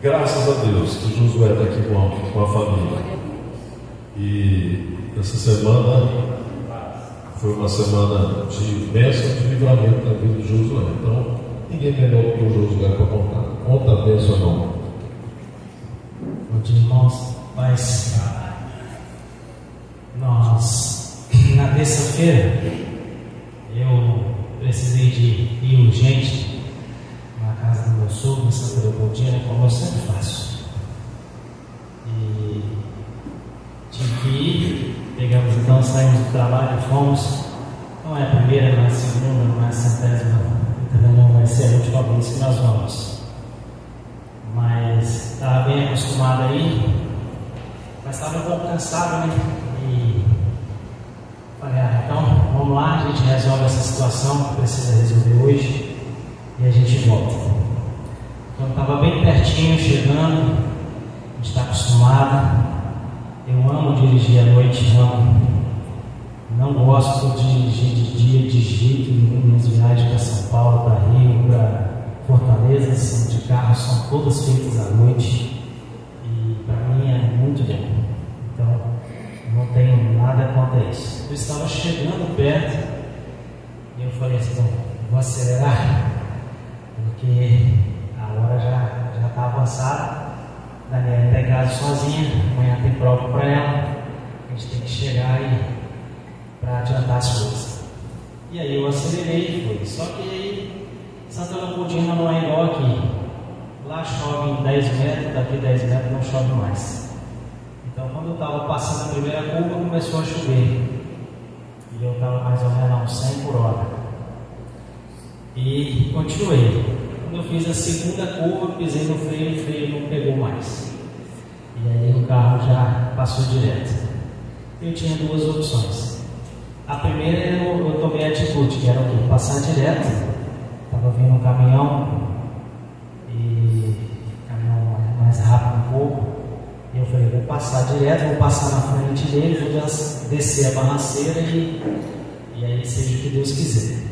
Graças a Deus que o Josué está aqui com a família. E essa semana foi uma semana de bênção, de livramento na vida do Josué. Então, ninguém melhor do que o Josué para contar. Conta a bênção ou não. Bom dia, irmãos. Mas nós, na terça-feira, eu precisei de ir urgente na casa do meu sogro, em Santa Leopoldina, como eu sempre faço. E tive que ir, pegamos então, saímos do trabalho, fomos. Não é a primeira, não é a segunda, não é a centésima, e também não vai ser a última vez que nós vamos. Mas estava bem acostumado aí, mas estava um pouco cansado, né? E falei, então vamos lá, a gente resolve essa situação que precisa resolver hoje. E a gente volta. Então estava bem pertinho, chegando. A gente está acostumado. Eu amo dirigir à noite, não gosto de dirigir de dia de jeito nenhum. Minhas viagens para São Paulo, para Rio, para Fortaleza, são de carro, são todas feitas à noite. E para mim é muito bom. Então não tenho nada contra isso. Eu estava chegando perto e eu falei assim, vou acelerar, porque a hora já está avançada. Daniela está em casa sozinha, amanhã tem prova para ela, a gente tem que chegar aí para adiantar as coisas. E aí eu acelerei e fui. Só que aí Santa Leopoldina não é igual aqui. Lá chove em 10 metros, daqui 10 metros não chove mais. Então quando eu estava passando a primeira curva começou a chover. E eu estava mais ou menos a uns 100 por hora. E continuei. Quando eu fiz a segunda curva, pisei no freio, o freio não pegou mais. E aí o carro já passou direto. Eu tinha duas opções. A primeira eu tomei a atitude, que era o quê? Passar direto. Estava vindo um caminhão, e caminhão mais rápido um pouco. E eu falei, vou passar direto, vou passar na frente dele, vou descer a barranceira e aí seja o que Deus quiser.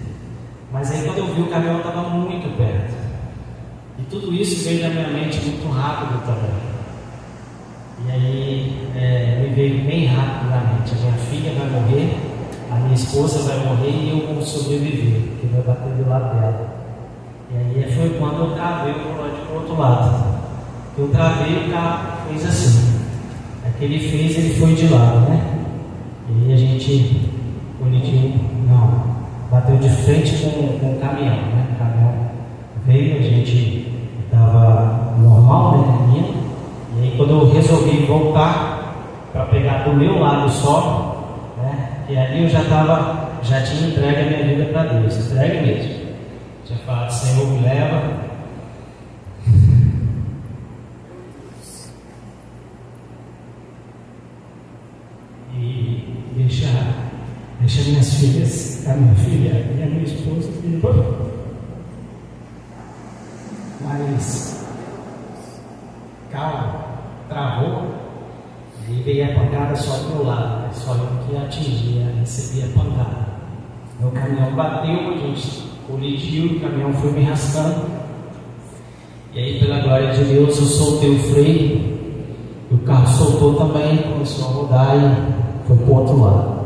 Mas aí quando eu vi, o caminhão estava muito perto. E tudo isso veio na minha mente muito rápido também. E aí me veio bem rápido na mente. A minha filha vai morrer, a minha esposa vai morrer e eu vou sobreviver, porque vai bater do lado dela. E aí foi quando eu travei o volante para o outro lado. Eu travei, o carro fez assim. É que ele fez, ele foi de lado, né? E aí a gente colidiu, bateu de frente com o caminhão, né? O caminhão veio, a gente estava normal, né? E aí quando eu resolvi voltar para pegar do meu lado só, né? E ali eu já tinha entregue a minha vida para Deus, entregue mesmo. Tinha falado, Senhor, me leva. E deixa minhas filhas, a minha filha e a minha esposa mas calma, travou e veio a pancada só do meu lado, né? Só eu que atingia, recebia a pancada. Meu caminhão bateu, a gente colidiu, o caminhão foi me arrastando. E aí, pela glória de Deus, eu soltei o freio, e o carro soltou também, começou a rodar e foi para o outro lado.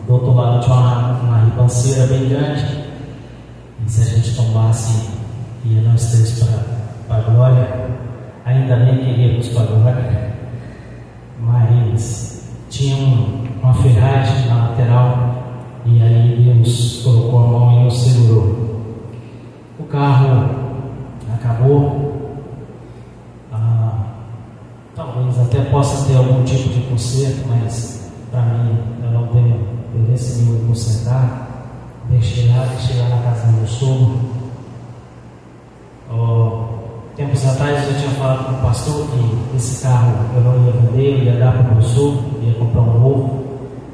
Do outro lado tinha uma ribanceira bem grande, e se a gente tombasse, ia nós três para a glória. Ainda bem que iríamos para a glória, mas tinha uma ferragem na lateral, e aí Deus colocou a mão e nos segurou. O carro acabou. Talvez até possa ter algum tipo de conserto, mas para mim eu não tenho interesse nenhum em consertar. Deixei lá na casa do meu sogro. Tempos atrás eu tinha falado com o pastor que esse carro eu não ia vender, eu ia dar para o meu sogro, ia comprar um novo.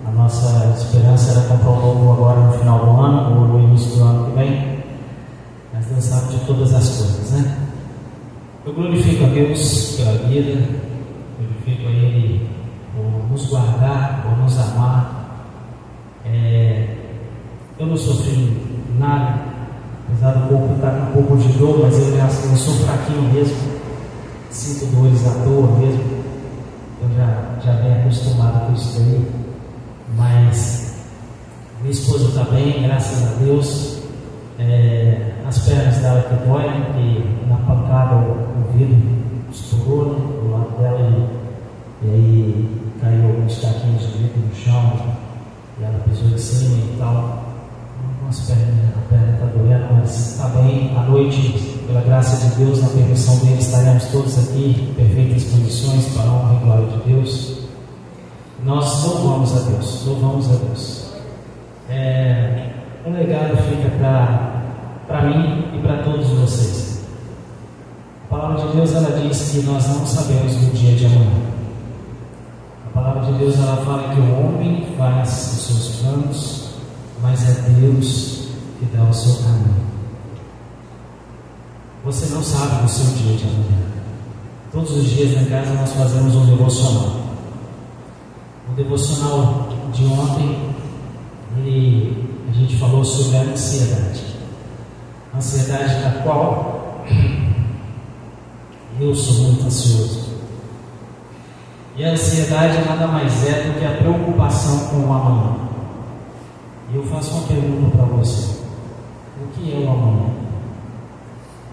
A nossa esperança era comprar um novo agora no final do ano, ou no início do ano que vem. Mas Deus sabe de todas as coisas, né? Eu glorifico a Deus pela vida, glorifico a Ele por nos guardar, por nos amar. Eu não sofri nada, apesar do corpo estar com um pouco de dor, mas eu sou fraquinho mesmo. sinto dores à toa mesmo. Eu já venho acostumado com isso aí. Mas minha esposa está bem, graças a Deus. As pernas dela que doem, porque na pancada o vidro estourou, né, do lado dela, e aí caiu alguns caquinhos de vidro no chão, e ela pisou em cima e tal. A perna está doendo, mas está bem. À noite, pela graça de Deus, na permissão dele, estaremos todos aqui em perfeitas condições para a honra e glória de Deus. Nós louvamos a Deus, louvamos a Deus. Um legado fica para mim e para todos vocês. A palavra de Deus, ela diz que nós não sabemos do dia de amanhã. A palavra de Deus, ela fala que o homem faz os seus planos, mas é Deus que dá o seu caminho. Você não sabe do seu dia de amanhã. Todos os dias na casa nós fazemos um devocional. O devocional de ontem, a gente falou sobre a ansiedade. A ansiedade da qual eu sou muito ansioso. E a ansiedade nada mais é do que a preocupação com o amanhã. E eu faço uma pergunta para você: o que é o amanhã?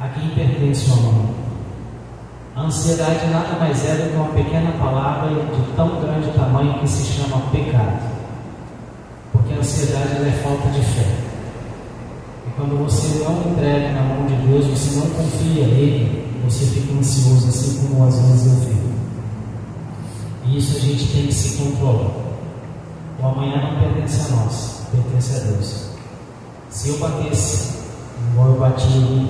A quem pertence o amanhã? A ansiedade nada mais é do que uma pequena palavra de tão grande tamanho que se chama pecado. Porque a ansiedade é falta de fé. E quando você não entrega na mão de Deus, você não confia nele, você fica ansioso, assim como às vezes eu fico. E isso a gente tem que se controlar. O amanhã não pertence a nós, pertence a Deus. Se eu batesse, igual eu bati ali,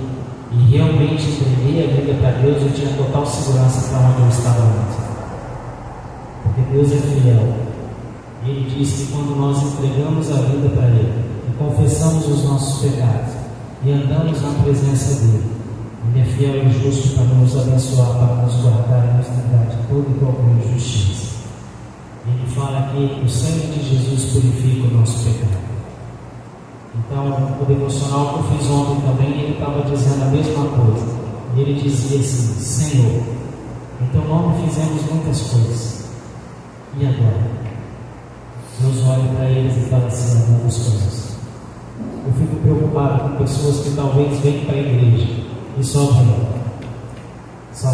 e realmente entreguei a vida para Deus, eu tinha total segurança para onde eu estava antes. Porque Deus é fiel. E Ele diz que quando nós entregamos a vida para Ele, e confessamos os nossos pecados, e andamos na presença dEle, Ele é fiel e justo para nos abençoar, para nos guardar e nos livrar de toda e qualquer injustiça. Ele fala que o sangue de Jesus purifica o nosso pecado. Então, o devocional que eu fiz ontem também, ele estava dizendo a mesma coisa. E ele dizia assim: Senhor, em teu nome fizemos muitas coisas, e agora? Deus olha para eles e fala assim: algumas coisas. Eu fico preocupado com pessoas que talvez venham para a igreja e só vêm. Está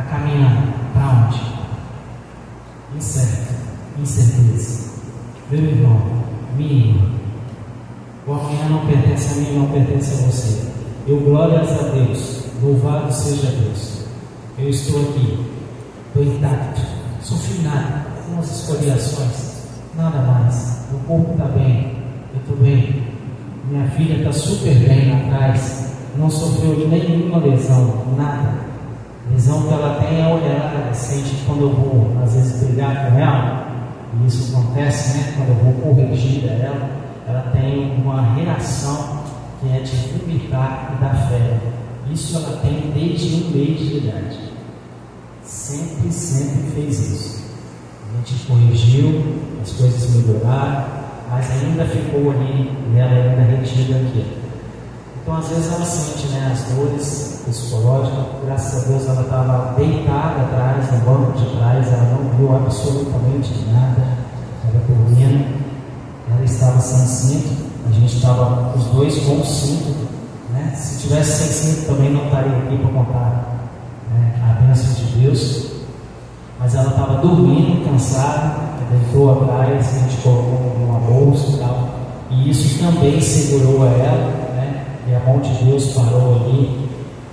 caminhando para onde? Incerto, incerteza. Meu irmão, minha irmã, o amanhã não pertence a mim, não pertence a você. Eu, glórias a Deus, louvado seja Deus. Eu estou aqui, estou intacto, sofri nada, algumas escoriações, nada mais. O corpo está bem, eu estou bem. Minha filha está super bem lá atrás, não sofreu de nenhuma lesão, nada. A lesão que ela tem é olhar, ela sente que quando eu vou, às vezes, brigar com ela, e isso acontece, né? Quando eu vou corrigir ela tem uma reação que é de vomitar e dar febre. Isso ela tem desde um mês de idade. Sempre fez isso. A gente corrigiu, as coisas melhoraram, mas ainda ficou ali nela, ainda retida aqui. Então, às vezes ela sente, né, as dores psicológicas. Graças a Deus ela estava deitada atrás, no banco de trás, ela não viu absolutamente nada, estava dormindo, ela estava sem cinto, a gente estava os dois com cinto, né? Se tivesse sem cinto também não estaria aqui para contar, né, a bênção de Deus, mas ela estava dormindo, cansada, deitou atrás, a gente colocou uma bolsa e tal, e isso também segurou a ela. E a mão de Deus parou ali,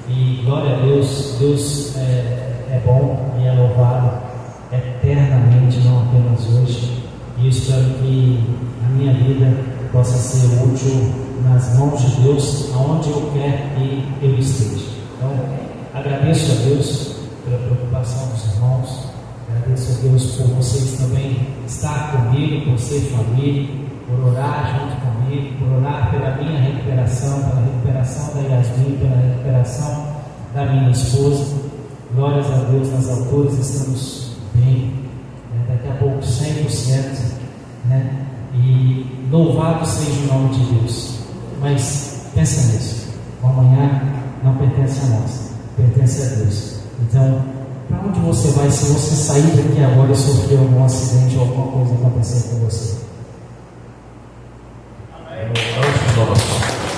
e glória a Deus, Deus é bom e é louvado eternamente, não apenas hoje. E eu espero que a minha vida possa ser útil nas mãos de Deus, aonde eu quer que eu esteja. Então, agradeço a Deus pela preocupação dos irmãos, agradeço a Deus por vocês também estar comigo, por ser família, por orar junto comigo, por orar pela minha recuperação, pela recuperação da Yasmin, pela recuperação da minha esposa. Glórias a Deus, nas alturas estamos bem, né? Daqui a pouco 100%, né? E louvado seja o nome de Deus. Mas pensa nisso, o amanhã não pertence a nós, pertence a Deus. Então, para onde você vai se você sair daqui agora e sofrer algum acidente ou alguma coisa acontecer com você? Antes de nós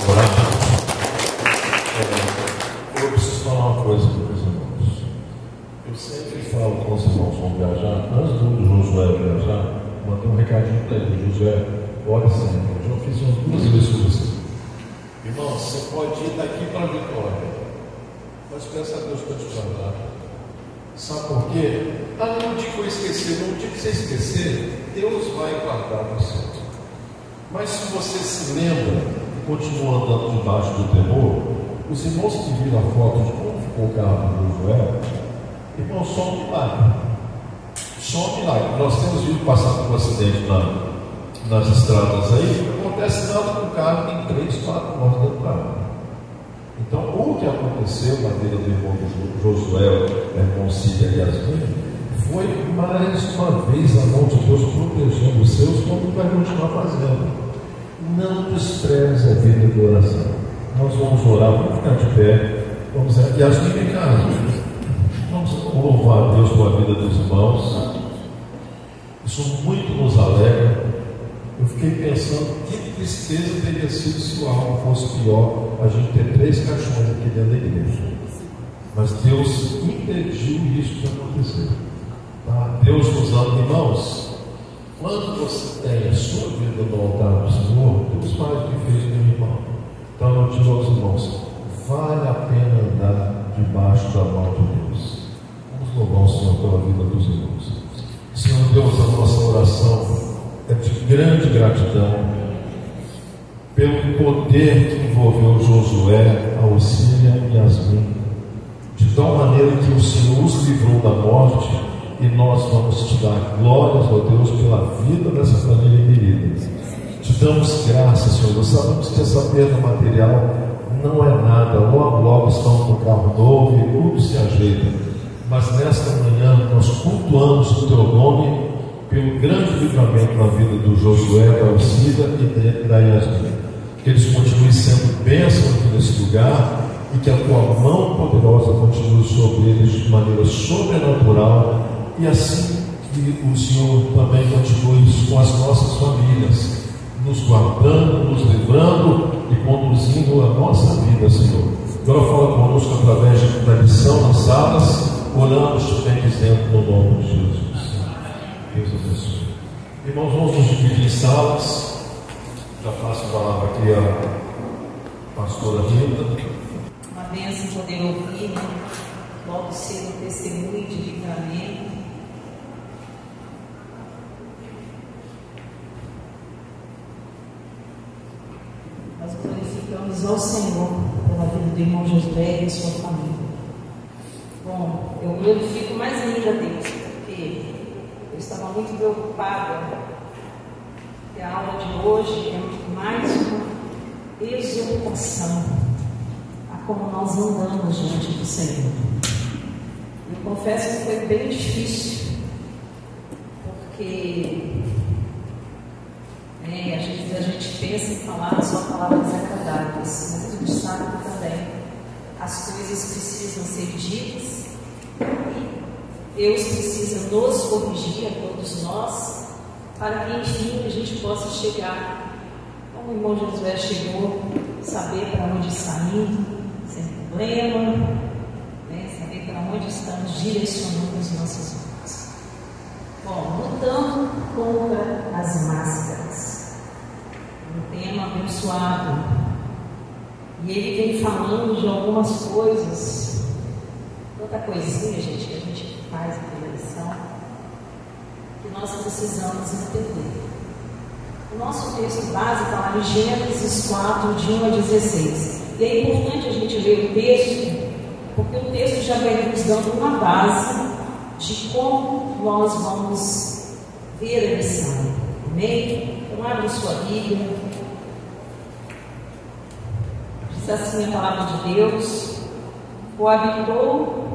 orarmos, eu preciso falar uma coisa para os irmãos. Eu sempre falo com os irmãos que vão viajar, antes do Josué viajar, mandei um recadinho para ele: Josué, ore sempre. Eu já fiz umas 2 vezes com você. Irmão, você pode ir daqui para a vitória, mas peça a Deus para te guardar. Sabe por quê? No dia que eu esquecer, no dia que você esquecer, Deus vai guardar você. Mas se você se lembra e continua andando debaixo do temor, os irmãos que viram a foto de como ficou o carro do Josué, irmão, só um milagre. Só um milagre. Nós temos visto passar por um acidente nas estradas aí, não acontece nada com o carro, tem 3, 4 mortes dentro do carro. Então, o que aconteceu na vida do irmão Josué, irmão Cília e Yasmin, foi mais uma vez a mão de Deus protegendo os seus, como vai continuar fazendo. Não despreze a vida de oração. Nós vamos orar, vamos ficar de pé, vamos Yasmin, vem cá, vamos louvar a Deus pela vida dos irmãos. Isso muito nos alegra. Eu fiquei pensando que tristeza teria sido se o algo fosse pior, a gente ter 3 caixões aqui dentro da igreja. Mas Deus impediu isso de acontecer. Tá? Deus nos ama, irmãos. Quando você tem a sua vida no altar do Senhor, Deus faz o que fez meu irmão. Então eu digo aos irmãos: vale a pena andar debaixo da mão de Deus. Vamos louvar o Senhor pela vida dos irmãos. Senhor Deus, a nossa oração é de grande gratidão pelo poder que envolveu Josué, a Cília e Yasmin, de tal maneira que o Senhor os livrou da morte, e nós vamos te dar glórias, ó Deus, pela vida dessa família querida. Te damos graças, Senhor. Nós sabemos que essa perda material não é nada, logo estão com um carro novo e tudo se ajeita, mas nesta manhã nós cultuamos o teu nome pelo grande livramento na vida do Josué, da Alcida e da Yasmin. Que eles continuem sendo bênçãos aqui nesse lugar e que a tua mão poderosa continue sobre eles de maneira sobrenatural, e assim que o Senhor também continue com as nossas famílias, nos guardando, nos livrando e conduzindo a nossa vida, Senhor. Agora fala conosco através da lição nas salas, oramos te bendizendo no nome de Jesus. Deus abençoe. Irmãos, vamos nos dividir em salas. Já passo a palavra aqui à pastora Rita. Uma bênção poder ouvir, logo cedo um testemunho de livramento. Nós glorificamos ao Senhor pela vida do irmão Josué e da sua família. Bom, eu glorifico mais ainda a Deus, porque eu estava muito preocupada, que a aula de hoje é mais uma exortação a como nós andamos diante do Senhor. Eu confesso que foi bem difícil, porque às vezes a gente pensa em falar só palavras agradáveis, mas a gente sabe que também as coisas precisam ser ditas e Deus precisa nos corrigir, a todos nós, para que enfim a gente possa chegar como o irmão Josué chegou, saber para onde está indo, sem problema, saber para onde estamos direcionando as nossas vidas. Bom, lutando contra as máscaras, um tema abençoado, e ele vem falando de algumas coisas, tanta coisinha, gente, que a gente faz na lição, que nós precisamos entender. O nosso texto base está lá em Gênesis 4, de 1 a 16. E é importante a gente ler o texto, porque o texto já vai nos dando uma base de como nós vamos ver a lição. Amém? Então, abre sua Bíblia. Diz assim a palavra de Deus: coabitou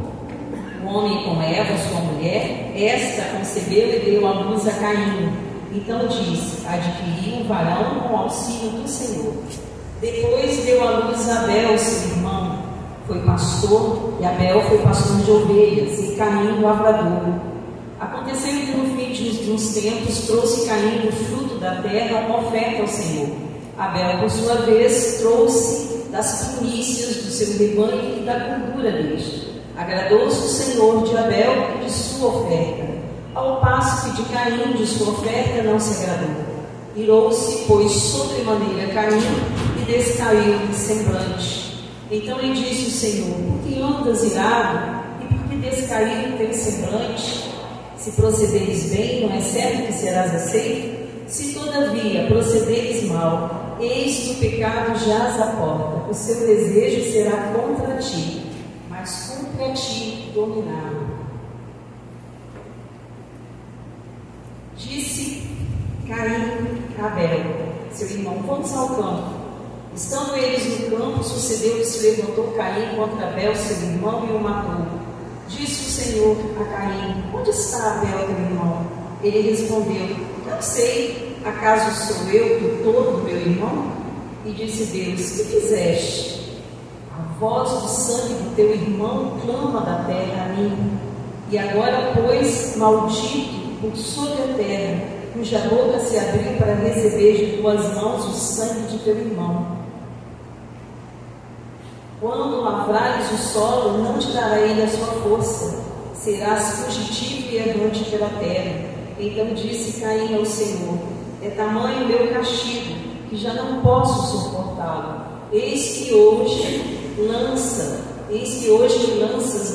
o homem com Eva, sua mulher, esta concebeu e deu à luz a Caim. Então disse: adquiri um varão com auxílio do Senhor. Depois deu à luz Abel, seu irmão. foi pastor, e Abel foi pastor de ovelhas, e Caim lavrador. Aconteceu que no fim de uns tempos trouxe Caim do fruto da terra uma oferta ao Senhor. Abel, por sua vez, trouxe das primícias do seu rebanho e da gordura deste. Agradou-se o Senhor de Abel e de sua oferta, ao passo que de Caim de sua oferta não se agradou. Irou-se, pois, sobremaneira Caim e descaiu de semblante. Então lhe disse o Senhor: por que andas irado e por que descaiu teu semblante? Se procederes bem, não é certo que serás aceito? Se todavia procederes mal, eis que o pecado jaz à porta, o seu desejo será contra ti, mas cumpre a ti dominá-lo. Disse Caim a Abel, seu irmão: vamos ao campo. Estando eles no campo, sucedeu que se levantou Caim contra Abel, seu irmão, e o matou. Disse o Senhor a Caim: onde está Abel, teu irmão? Ele respondeu: não sei, acaso sou eu tutor do meu irmão? E disse Deus: que fizeste? A voz do sangue do teu irmão clama da terra a mim. E agora, pois, maldito por sobre a terra, cuja boca se abriu para receber de tuas mãos o sangue de teu irmão. Quando lavrares o solo, não te dará ele a sua força, serás fugitivo e errante pela terra. Então disse Caim ao Senhor: é tamanho o meu castigo, que já não posso suportá-lo. Eis que hoje me lanças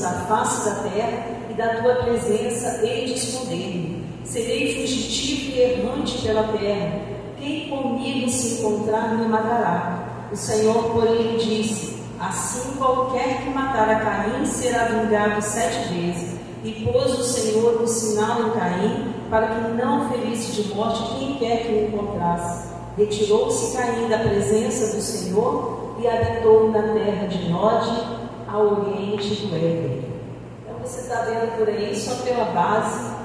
da face da terra, e da tua presença hei de esconder-me. Serei fugitivo e errante pela terra. Quem comigo se encontrar me matará. O Senhor, porém, lhe disse: assim qualquer que matar a Caim será vingado 7 vezes. E pôs o Senhor um sinal em Caim, para que não ferisse de morte quem quer que o encontrasse. Retirou-se Caim da presença do Senhor e habitou na terra de Nod, ao oriente do Éden. Então você está vendo por aí só pela base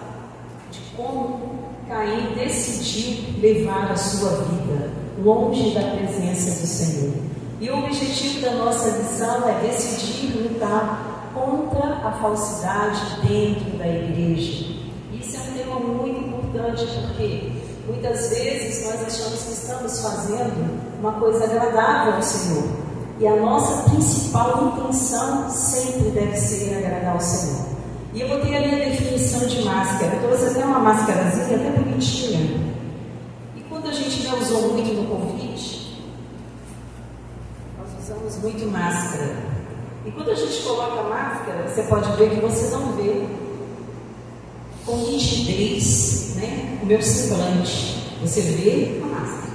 de como Caim decidiu levar a sua vida longe da presença do Senhor. E o objetivo da nossa lição é decidir lutar contra a falsidade dentro da igreja. Isso é um tema muito importante, porque muitas vezes nós achamos que estamos fazendo uma coisa agradável ao Senhor. E a nossa principal intenção sempre deve ser agradar ao Senhor. E eu botei ali a definição de máscara. Então você tem uma máscarazinha até bonitinha. E quando a gente já usou muito no Covid, nós usamos muito máscara. E quando a gente coloca a máscara, você pode ver que você não vê com nitidez, né, o meu semblante. Você vê a máscara.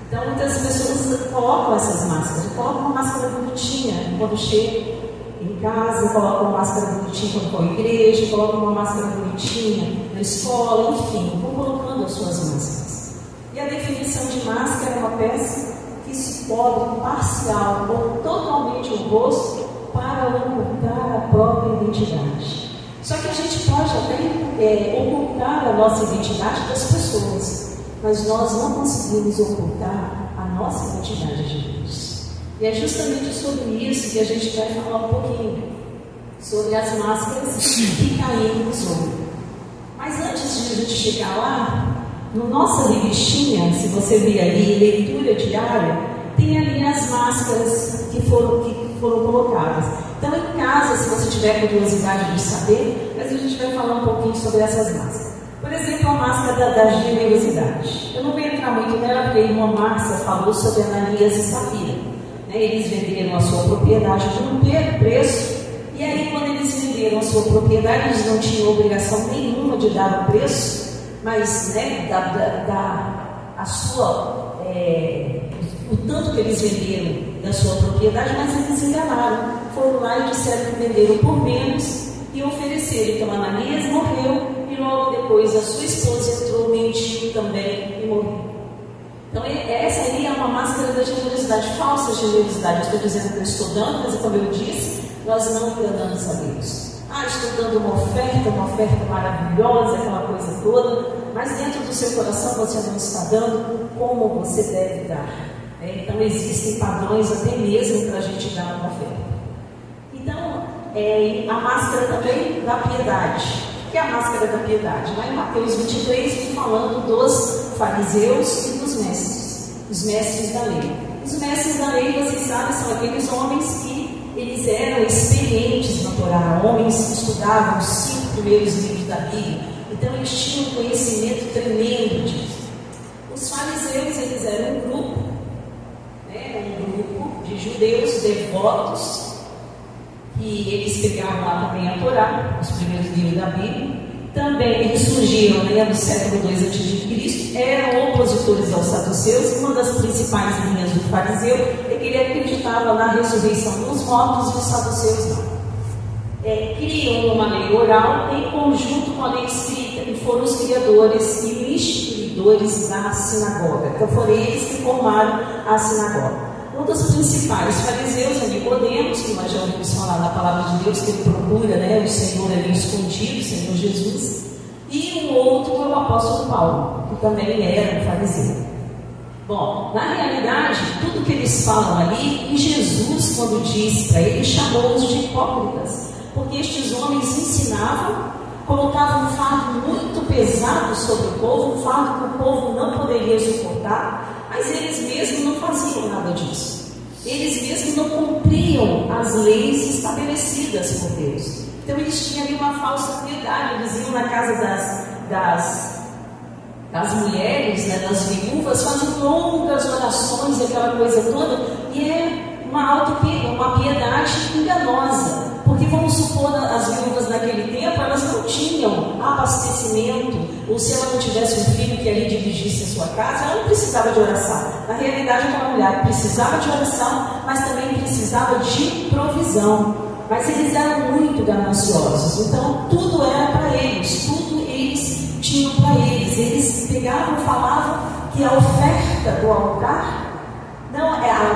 Então muitas pessoas colocam essas máscaras. Colocam uma máscara bonitinha quando chega em casa, colocam uma máscara bonitinha quando for à igreja, colocam uma máscara bonitinha na escola, enfim, vão colocando as suas máscaras. E a definição de máscara é uma peça que se cobre parcial ou totalmente o rosto para ocultar a própria identidade. Só que a gente pode até ocultar a nossa identidade das pessoas, mas nós não conseguimos ocultar a nossa identidade de Deus. E é justamente sobre isso que a gente vai falar um pouquinho, sobre as máscaras que Caim usou. Mas antes de a gente chegar lá, no nossa revistinha, se você vir ali, leitura diária, tem ali as máscaras que foram colocadas. Então, em casa, se você tiver curiosidade de saber, mas a gente vai falar um pouquinho sobre essas máscaras. Por exemplo, a máscara da generosidade. Eu não vou entrar muito nela, porque a irmã Márcia falou sobre Ananias e Safira. Eles venderam a sua propriedade por um preço, e aí quando eles venderam a sua propriedade, eles não tinham obrigação nenhuma de dar o preço, mas o tanto que eles venderam da sua propriedade, mas eles enganaram, foram lá e disseram que venderam por menos e ofereceram. Então Ananias morreu e logo depois a sua esposa entrou, mentiu também e morreu. Então essa aí é uma máscara da generosidade, falsa generosidade. Eu estou dizendo que eu estou dando, mas como eu disse, nós não enganamos a Deus. Estou dando uma oferta maravilhosa, aquela coisa toda, mas dentro do seu coração você não está dando como você deve dar. Então existem padrões até mesmo para a gente dar uma oferta. a máscara também da piedade. O que é a máscara da piedade? Lá em Mateus 23, vem falando dos fariseus e dos mestres, os mestres da lei. Os mestres da lei, vocês sabem, são aqueles homens que eles eram experientes na Torá, homens que estudavam os 5 primeiros livros da Bíblia, então eles tinham um conhecimento tremendo disso. Os fariseus, eles eram um grupo de judeus devotos, que eles pegavam lá também a Torá, os primeiros livros da Bíblia. Também eles surgiram no século II a.C., eram opositores aos saduceus. Uma das principais linhas do fariseu é que ele acreditava na ressurreição dos mortos e os saduceus não. Criam uma lei oral em conjunto com a lei escrita, e foram os criadores e instituidores da sinagoga. Então foram eles que formaram a sinagoga. Um dos principais fariseus é Nicodemos, que nós já ouvimos falar na palavra de Deus, que ele procura o Senhor ali escondido, o Senhor Jesus. E um outro é o apóstolo Paulo, que também era um fariseu. Bom, na realidade, tudo que eles falam ali, e Jesus, quando diz para eles, chamou-os de hipócritas, porque estes homens ensinavam, colocavam um fardo muito pesado sobre o povo, um fardo que o povo não poderia suportar, mas eles mesmos não faziam nada disso. Eles mesmos não cumpriam as leis estabelecidas por Deus. Então eles tinham ali uma falsa piedade. Eles iam na casa das mulheres, das viúvas, faziam longas orações e aquela coisa toda, e é uma piedade enganosa. Porque vamos supor, as viúvas naquele tempo, elas não tinham abastecimento, ou se ela não tivesse um filho que ali dirigisse a sua casa, ela não precisava de oração. Na realidade, aquela mulher precisava de oração, mas também precisava de provisão. Mas eles eram muito gananciosos, então tudo era para eles, tudo eles tinham para eles. Eles pegavam e falavam que a oferta do altar,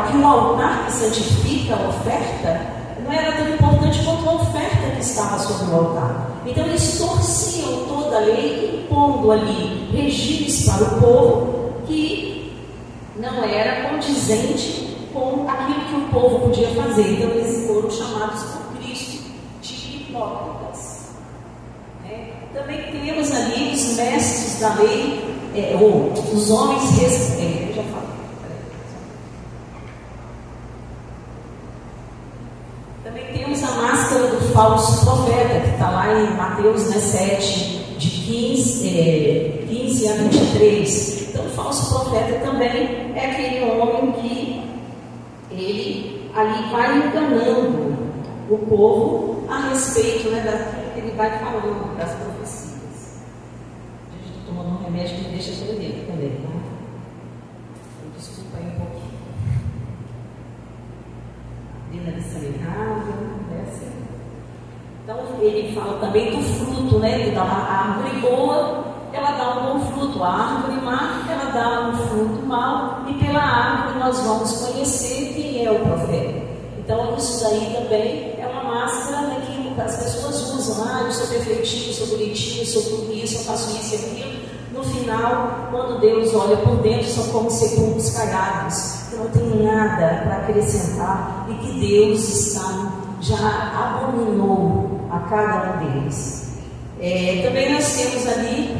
que o altar que santifica a oferta, não era tão importante quanto a oferta que estava sobre o altar. Então eles torciam toda a lei, impondo ali regimes para o povo que não era condizente com aquilo que o povo podia fazer. Então eles foram chamados por Cristo de hipócritas. Também temos ali os mestres da lei, ou os homens eu já falei. Também temos a máscara do falso profeta, que está lá em Mateus 7, de 15 a 23. Então, o falso profeta também é aquele homem que ele ali vai enganando o povo a respeito daquilo que ele vai falando, das profecias. Eu estou tomando um remédio que me deixa tremer também, tá? Desculpa aí um pouquinho. Então ele fala também do fruto, que a árvore boa, ela dá um bom fruto, a árvore má, ela dá um fruto mau, e pela árvore nós vamos conhecer quem é o profeta. Então isso daí também é uma máscara que as pessoas usam. Eu sou perfeitinho, sou bonitinho, sou tudo isso, eu faço isso e aquilo. No final, quando Deus olha por dentro, são como sepulcros caiados, que não tem nada para acrescentar, e que Deus já abominou a cada um deles. Também nós temos ali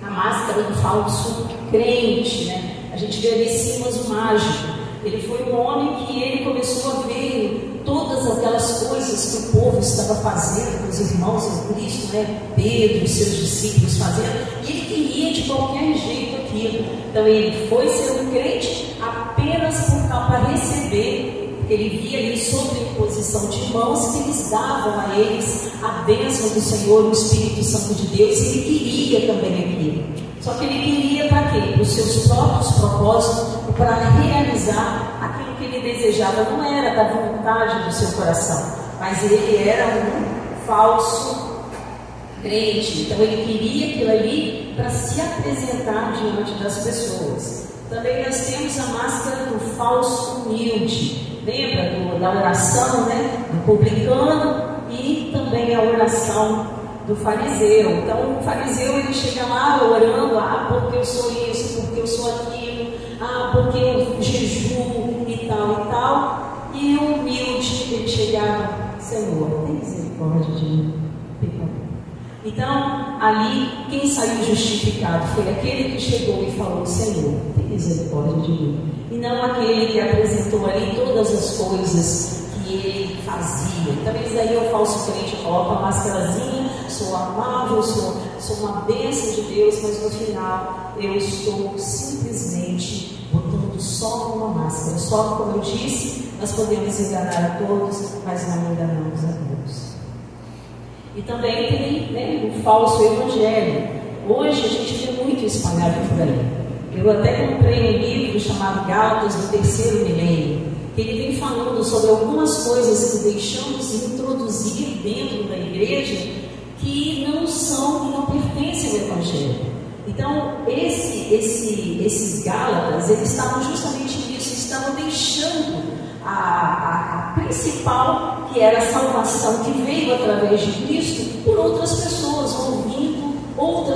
a máscara do falso crente, A gente vê ali Simas o mágico. Ele foi um homem que ele começou a ver todas aquelas coisas que o povo estava fazendo, os irmãos em Cristo, Pedro e seus discípulos fazendo, e ele queria de qualquer jeito aquilo. Então ele foi ser um crente apenas para receber, porque ele via ali sob a imposição de mãos que eles davam a eles a bênção do Senhor, o Espírito Santo de Deus, e ele queria também aquilo. Só que ele queria para quê? Para os seus próprios propósitos, para realizar aquilo que ele desejava. Não era da vontade do seu coração, mas ele era um falso crente. Então ele queria aquilo ali para se apresentar diante das pessoas. Também nós temos a máscara do falso humilde. Lembra da oração, do publicano, e também a oração do fariseu. Então o fariseu ele chega lá orando, porque eu sou isso, porque eu sou aquilo, porque eu jejuo e tal, e o humilde ele chegava, Senhor, tem misericórdia de mim, pecador. Então, ali, quem saiu justificado foi aquele que chegou e falou: Senhor, tem misericórdia de mim. E não aquele que apresentou ali todas as coisas que ele fazia. Talvez aí o falso crente coloca a máscarazinha: sou amável, sou uma bênção de Deus, mas no final eu estou simplesmente botando só uma máscara. Só, como eu disse, nós podemos enganar a todos, mas não enganamos a Deus. E também tem, né, o falso evangelho. Hoje a gente vê muito espalhado por aí. Eu até comprei um livro chamado Gálatas do Terceiro Milênio, que ele vem falando sobre algumas coisas que deixamos introduzir dentro da igreja que não são e não pertencem ao evangelho. Então, esses Gálatas, eles estavam justamente nisso, estavam deixando a principal, que era a salvação que veio através de Cristo, por outras pessoas, ouvindo outro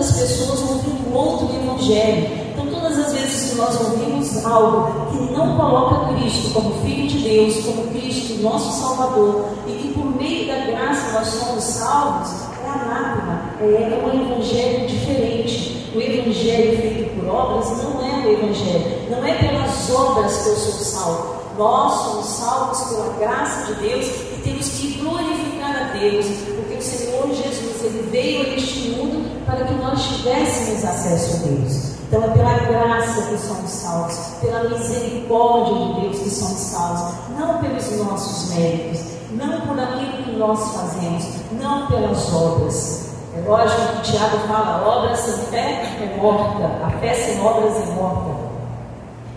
evangelho. Então, todas as vezes que nós ouvimos algo que não coloca Cristo como Filho de Deus, como Cristo, nosso Salvador, e que por meio da graça nós somos salvos, é anátema, é um evangelho diferente. O evangelho feito por obras não é o evangelho, não é pelas obras que eu sou salvo. Nós somos salvos pela graça de Deus e temos que glorificar a Deus, porque o Senhor Jesus, Ele veio a este mundo para que nós tivéssemos acesso a Deus. Então é pela graça que somos salvos, pela misericórdia de Deus que somos salvos, não pelos nossos méritos, não por aquilo que nós fazemos, não pelas obras. É lógico que o Tiago fala: obra sem fé é morta, a fé sem obras é morta.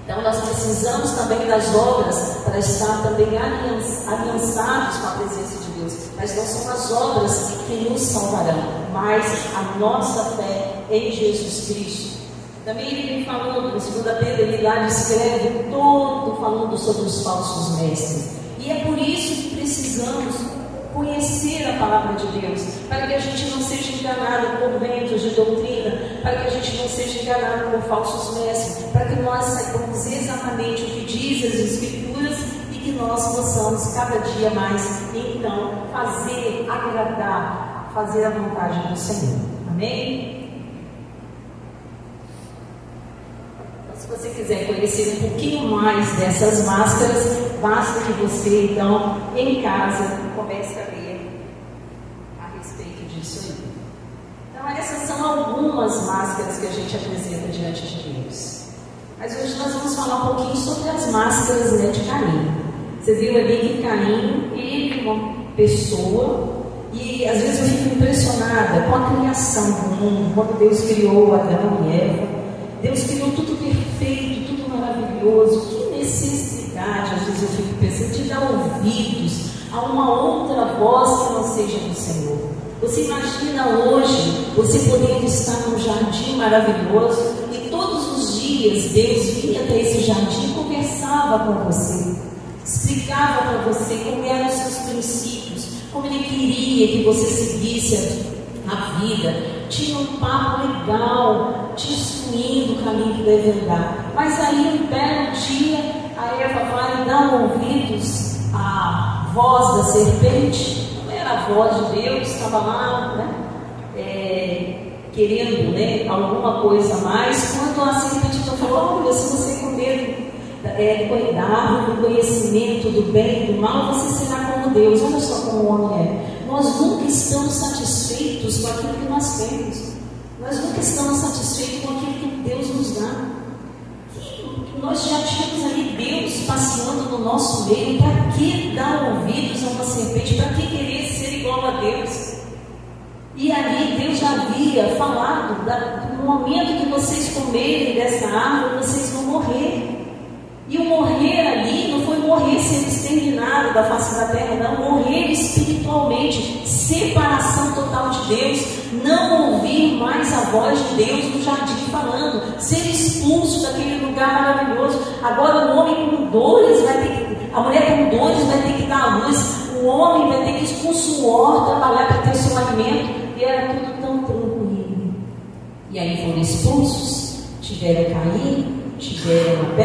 Então nós precisamos também das obras para estar também aliançados com a presença de Deus. Mas não são as obras que nos salvarão, mas a nossa fé em Jesus Cristo. Também ele vem falando, no 2 Pedro, ele lá descreve todo falando sobre os falsos mestres. E é por isso que precisamos conhecer a palavra de Deus, para que a gente não seja enganado por ventos de doutrina, para que a gente não seja enganado por falsos mestres, para que nós saibamos exatamente o que diz as Escrituras e que nós possamos cada dia mais, então, fazer a vontade do Senhor. Amém? Então, se você quiser conhecer um pouquinho mais dessas máscaras, basta que você, então, em casa, comece a ler a respeito disso aí. Então, essas são algumas máscaras que a gente apresenta diante de Deus. Mas hoje nós vamos falar um pouquinho sobre as máscaras, né, de Caim. Você viu ali que Caim, ele é uma pessoa, e às vezes eu fico impressionada com a criação do mundo, quando Deus criou Adão e Eva. Deus criou tudo perfeito, tudo maravilhoso. Que necessidade, às vezes eu fico pensando, de dar ouvidos a uma outra voz que não seja do Senhor. Você imagina hoje você podendo estar num jardim maravilhoso e todos os dias Deus vinha até esse jardim e conversava com você, explicava para você como eram os seus princípios, como Ele queria que você seguisse a vida, tinha um papo legal, te instruindo o caminho que deve andar. Mas aí um belo dia a Eva vai dar ouvidos à voz da serpente. Não era a voz de Deus, estava lá, né, querendo, né, alguma coisa a mais, quando a serpente falou: olha, se você comer da árvore do conhecimento do bem e do mal, você será como Deus. Olha só como o homem é. Nós nunca estamos satisfeitos com aquilo que nós temos. Nós nunca estamos satisfeitos com aquilo que Deus nos dá. Nós já tínhamos ali Deus passeando no nosso meio. Para que dar ouvidos a uma serpente? Para que querer ser igual a Deus? E ali Deus já havia falado do momento que vocês comerem dessa árvore, vocês vão morrer. E o morrer ali não foi morrer sendo exterminado da face da terra, não. Morrer espiritualmente, separação total de Deus, não ouvir mais a voz de Deus no jardim falando, ser expulso daquele lugar maravilhoso. Agora o homem com dores vai ter que, a mulher com dores vai ter que dar à luz, o homem vai ter que com suor trabalhar para ter seu alimento, e era tudo tão tranquilo. E aí foram expulsos, tiveram Caim, tiveram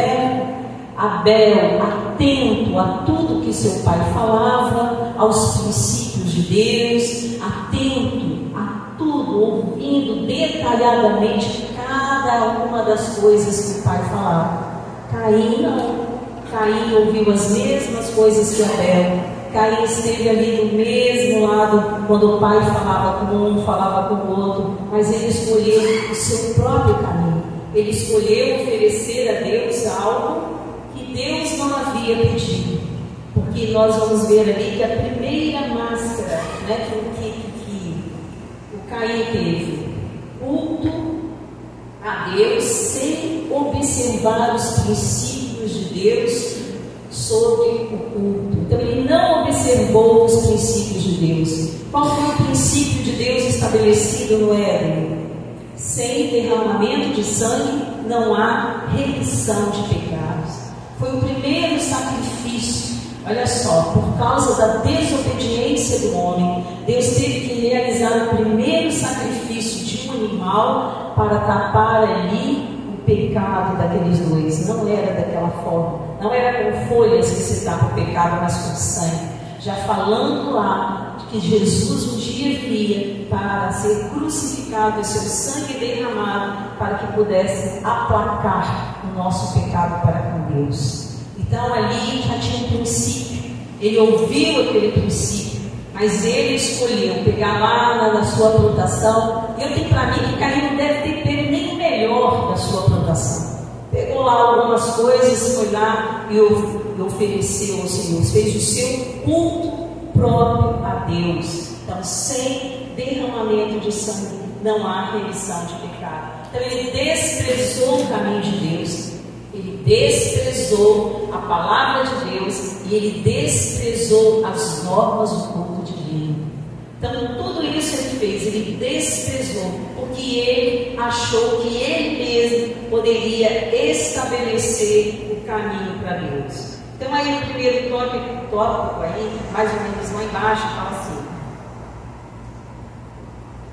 Abel, atento a tudo que seu pai falava, aos princípios de Deus, atento a tudo, ouvindo detalhadamente cada uma das coisas que o pai falava. Caim não. Caim ouviu as mesmas coisas que Abel. Caim esteve ali do mesmo lado quando o pai falava com um, falava com o outro, mas ele escolheu o seu próprio caminho. Ele escolheu oferecer a Deus algo que Deus não havia pedido. Porque nós vamos ver ali que a primeira máscara, né, que o Caim teve, culto a Deus sem observar os princípios de Deus sobre o culto. Então ele não observou os princípios de Deus. Qual foi o princípio de Deus estabelecido no Éden? Sem derramamento de sangue não há remissão de pecados. Foi o primeiro sacrifício. Olha só, por causa da desobediência do homem, Deus teve que realizar o primeiro sacrifício de um animal para tapar ali o pecado daqueles dois. Não era daquela forma, não era com folhas que se tapa o pecado, mas com sangue. Já falando lá que Jesus um dia viria para ser crucificado e seu sangue derramado para que pudesse aplacar o nosso pecado para com Deus. Então ali já tinha um princípio, ele ouviu aquele princípio, mas ele escolheu pegar lá na sua plantação. E eu tenho para mim que Caim não deve ter pego nem o melhor da sua plantação. Pegou lá algumas coisas, foi lá e ofereceu ao Senhor, fez o seu culto próprio a Deus. Então, sem derramamento de sangue não há remissão de pecado. Então ele desprezou o caminho de Deus, ele desprezou a palavra de Deus e ele desprezou as normas do culto divino. Então tudo isso ele fez, ele desprezou, porque ele achou que ele mesmo poderia estabelecer o caminho para Deus. Então aí o primeiro tópico aí, mais ou menos lá embaixo, fala assim: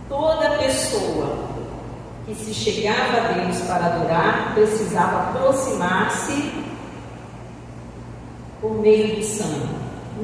toda pessoa que se chegava a Deus para adorar precisava aproximar-se por meio do sangue.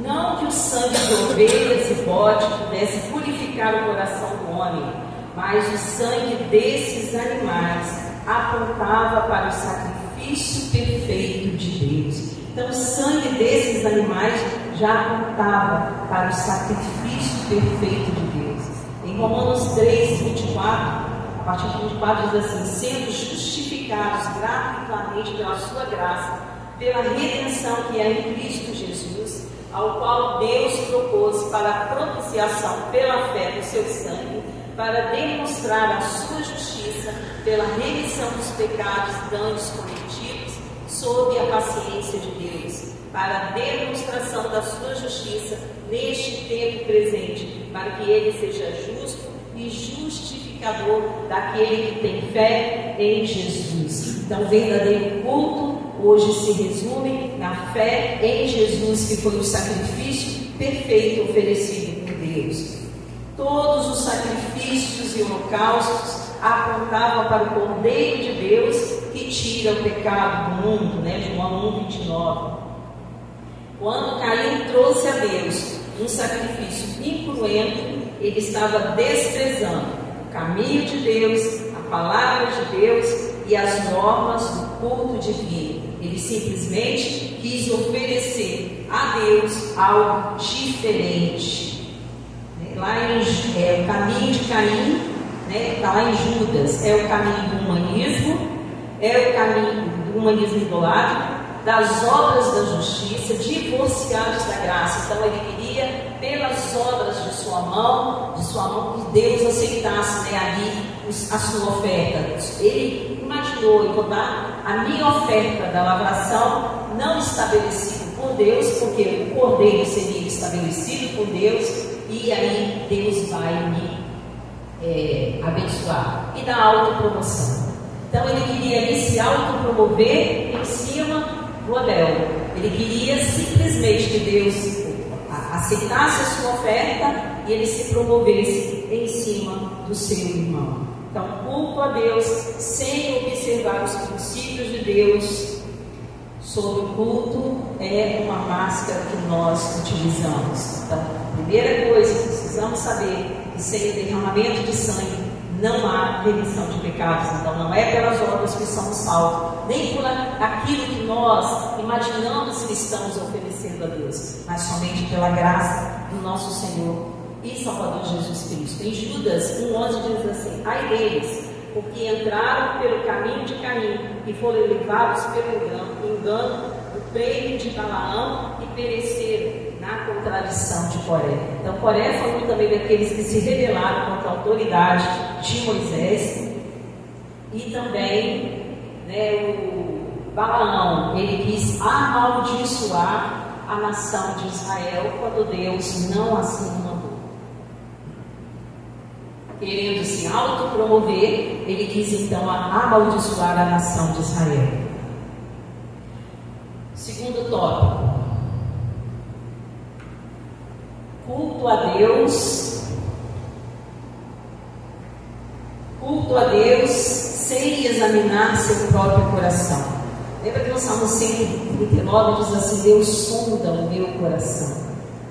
Não que o sangue de ovelhas e bode pudesse purificar o coração do homem, mas o sangue desses animais apontava para o sacrifício perfeito de Deus. Então o sangue desses animais já apontava para o sacrifício perfeito de Deus. Em Romanos 3, 24, a partir de 24 diz assim: sendo justificados gratuitamente pela sua graça, pela redenção que é em Cristo Jesus, ao qual Deus propôs para a propiciação pela fé do seu sangue, para demonstrar a sua justiça pela remissão dos pecados danos cometidos sob a paciência de Deus, para a demonstração da sua justiça neste tempo presente, para que ele seja justo e justificador daquele que tem fé em Jesus. Então o verdadeiro culto hoje se resume na fé em Jesus, que foi o sacrifício perfeito oferecido por Deus. Todos os sacrifícios e holocaustos apontavam para o Cordeiro de Deus que tira o pecado do mundo, né? João 1,29. Quando Caim trouxe a Deus um sacrifício incruento, ele estava desprezando o caminho de Deus, a palavra de Deus e as normas do culto divino. Ele simplesmente quis oferecer a Deus algo diferente. Lá o caminho de Caim, né, está lá em Judas, é o caminho do humanismo, é o caminho do humanismo idolátrico, das obras da justiça, divorciados da graça. Então ele queria, pelas obras de sua mão, que Deus aceitasse, né, ali a sua oferta. Ele imaginou: eu vou dar a minha oferta da lavração não estabelecida por Deus, porque o cordeiro seria estabelecido por Deus, e aí Deus vai me abençoar e dar autopromoção. Então ele queria ali se autopromover em cima do Abel. Ele queria simplesmente que Deus aceitasse a sua oferta e ele se promovesse em cima do seu irmão. Então, culto a Deus sem observar os princípios de Deus sobre o culto é uma máscara que nós utilizamos. Então, Primeira coisa, precisamos saber que sem o derramamento de sangue não há remissão de pecados. Então não é pelas obras que somos salvos, nem por aquilo que nós imaginamos que estamos oferecendo a Deus, mas somente pela graça do nosso Senhor e Salvador Jesus Cristo. Em Judas 1,11 diz assim: ai deles, porque entraram pelo caminho de Caim e foram levados pelo engano do prêmio de Balaão e pereceram na contradição de Coré. Então Coré foi um também daqueles que se rebelaram contra a autoridade de Moisés, e também, o Balaão, ele quis amaldiçoar a nação de Israel quando Deus não assim mandou. Querendo se autopromover, ele quis então amaldiçoar a nação de Israel. Segundo tópico: culto a Deus sem examinar seu próprio coração. Lembra que no Salmo 139 diz assim: Deus sonda o meu coração,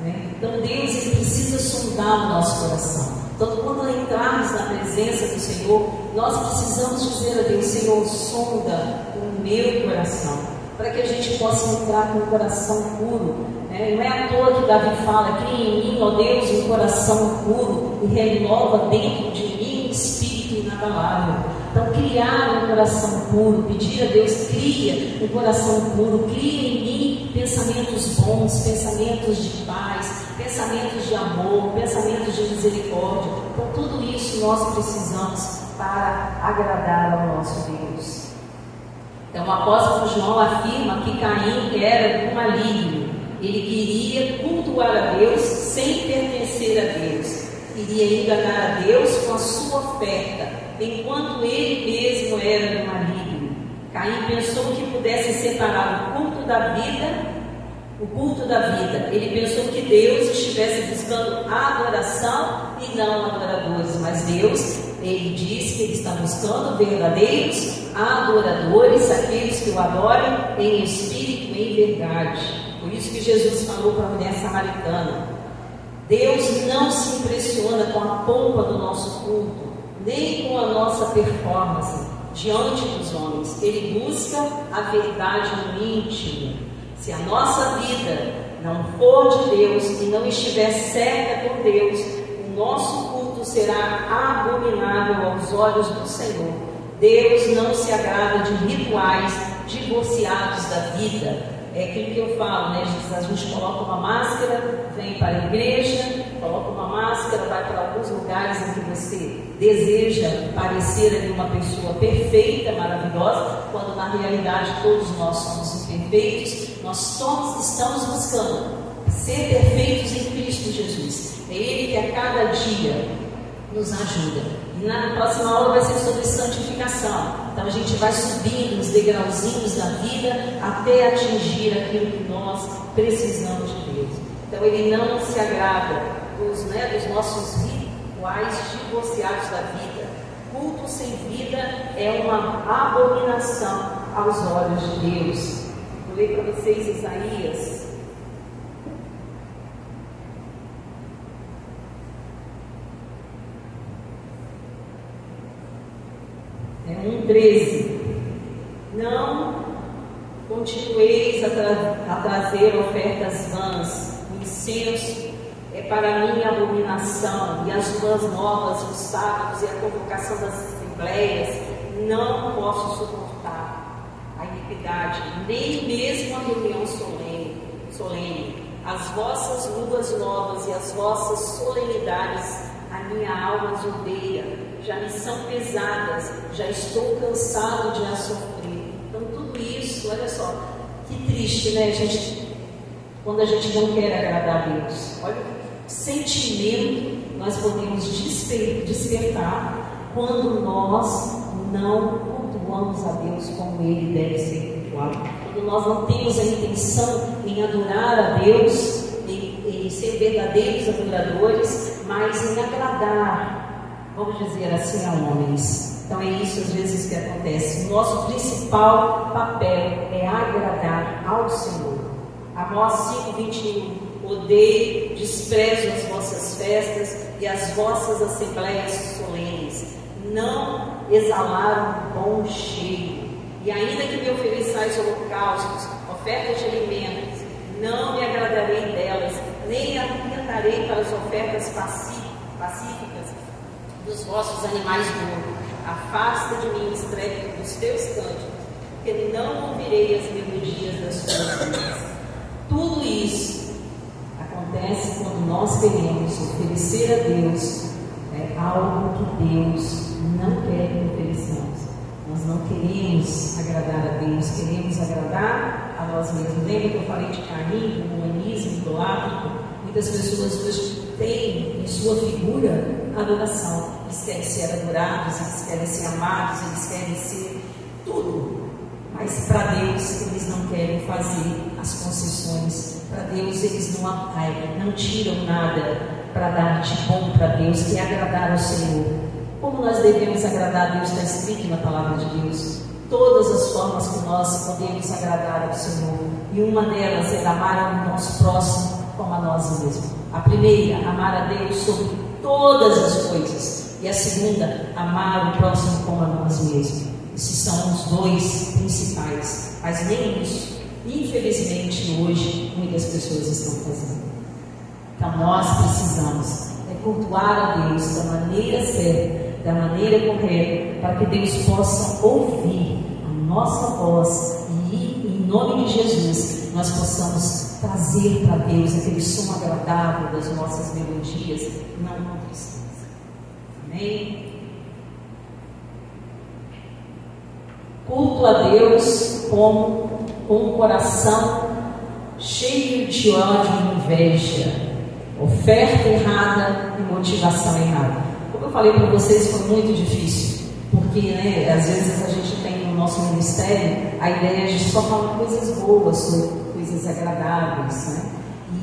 Então Deus, ele precisa sondar o nosso coração. Então quando entrarmos na presença do Senhor, nós precisamos dizer a Deus: Senhor, sonda o meu coração, para que a gente possa entrar com o coração puro. Não é à toa que Davi fala: cria em mim, ó Deus, um coração puro e renova dentro de mim um espírito inabalável. Então criar um coração puro, pedir a Deus: cria um coração puro, cria em mim pensamentos bons, pensamentos de paz, pensamentos de amor, pensamentos de misericórdia. Então tudo isso nós precisamos para agradar ao nosso Deus. Então o apóstolo João afirma que Caim era um maligno. Ele queria cultuar a Deus sem pertencer a Deus. Queria enganar a Deus com a sua oferta, enquanto ele mesmo era um maligno. Caim pensou que pudesse separar o culto da vida. Ele pensou que Deus estivesse buscando adoração e não adoradores. Mas Deus, ele diz que ele está buscando verdadeiros adoradores, aqueles que o adorem em espírito e em verdade. Por isso que Jesus falou para a mulher samaritana: Deus não se impressiona com a pompa do nosso culto, nem com a nossa performance diante dos homens. Ele busca a verdade no íntimo. Se a nossa vida não for de Deus e não estiver certa com Deus, o nosso culto será abominável aos olhos do Senhor. Deus não se agrada de rituais divorciados da vida. É aquilo que eu falo, A gente coloca uma máscara, vem para a igreja, coloca uma máscara, vai para alguns lugares em que você deseja parecer ali uma pessoa perfeita, maravilhosa, quando na realidade todos nós somos imperfeitos. Nós todos estamos buscando ser perfeitos em Cristo Jesus. É Ele que a cada dia nos ajuda. E na próxima aula vai ser sobre santificação. Então a gente vai subindo os degrauzinhos da vida até atingir aquilo que nós precisamos de Deus. Então ele não se agrada dos nossos rituais divorciados da vida. Culto sem vida é uma abominação aos olhos de Deus. Vou ler para vocês Isaías 1,13. Não continueis a trazer ofertas vãs. O incenso é para mim abominação, e as luas novas, os sábados e a convocação das assembleias. Não posso suportar a iniquidade, nem mesmo a reunião solene. As vossas luas novas e as vossas solenidades, a minha alma as odeia. Já me são pesadas, já estou cansado de as sofrer. Então tudo isso, olha só, que triste, gente? Quando a gente não quer agradar a Deus. Olha que sentimento nós podemos despertar quando nós não cultuamos a Deus como Ele deve ser cultuado. Quando nós não temos a intenção em adorar a Deus, em ser verdadeiros adoradores, mas em agradar, vamos dizer assim, a homens. Então é isso às vezes que acontece. O nosso principal papel é agradar ao Senhor. Amós 5:21. Odeio, desprezo as vossas as vossas assembleias solenes não exalaram bom cheiro, e ainda que me ofereçais holocaustos, ofertas de alimentos, não me agradarei delas, nem atentarei para as ofertas pacíficas dos vossos animais gordos. Afasta de mim o estrépito dos teus cânticos, porque não ouvirei as melodias das tuas vidas. Tudo isso acontece quando nós queremos oferecer a Deus algo que Deus não quer que ofereçamos. Nós não queremos agradar a Deus, queremos agradar a nós mesmos. Lembra que eu falei de Caim, do humanismo idolátrico? Muitas pessoas hoje têm em sua figura a adoração. Eles querem ser adorados, eles querem ser amados, eles querem ser tudo. Mas para Deus eles não querem fazer as concessões. Para Deus eles não tiram nada para dar de bom para Deus, que é agradar ao Senhor. Como nós devemos agradar a Deus, está escrito na palavra de Deus. Todas as formas que nós podemos agradar ao Senhor. E uma delas é amar ao nosso próximo como a nós mesmos. A primeira, amar a Deus sobre todas as coisas. E a segunda, amar o próximo como a nós mesmos. Esses são os dois principais. Mas nem isso, infelizmente, hoje, muitas pessoas estão fazendo. Então nós precisamos cultuar a Deus da maneira certa, da maneira correta, para que Deus possa ouvir a nossa voz e, em nome de Jesus, nós possamos trazer para Deus aquele som agradável das nossas melodias, não com tristeza. Amém? Culto a Deus com um coração cheio de ódio e inveja, oferta errada e motivação errada. Como eu falei para vocês, foi muito difícil, porque às vezes a gente tem no nosso ministério a ideia de só falar coisas boas, coisas agradáveis,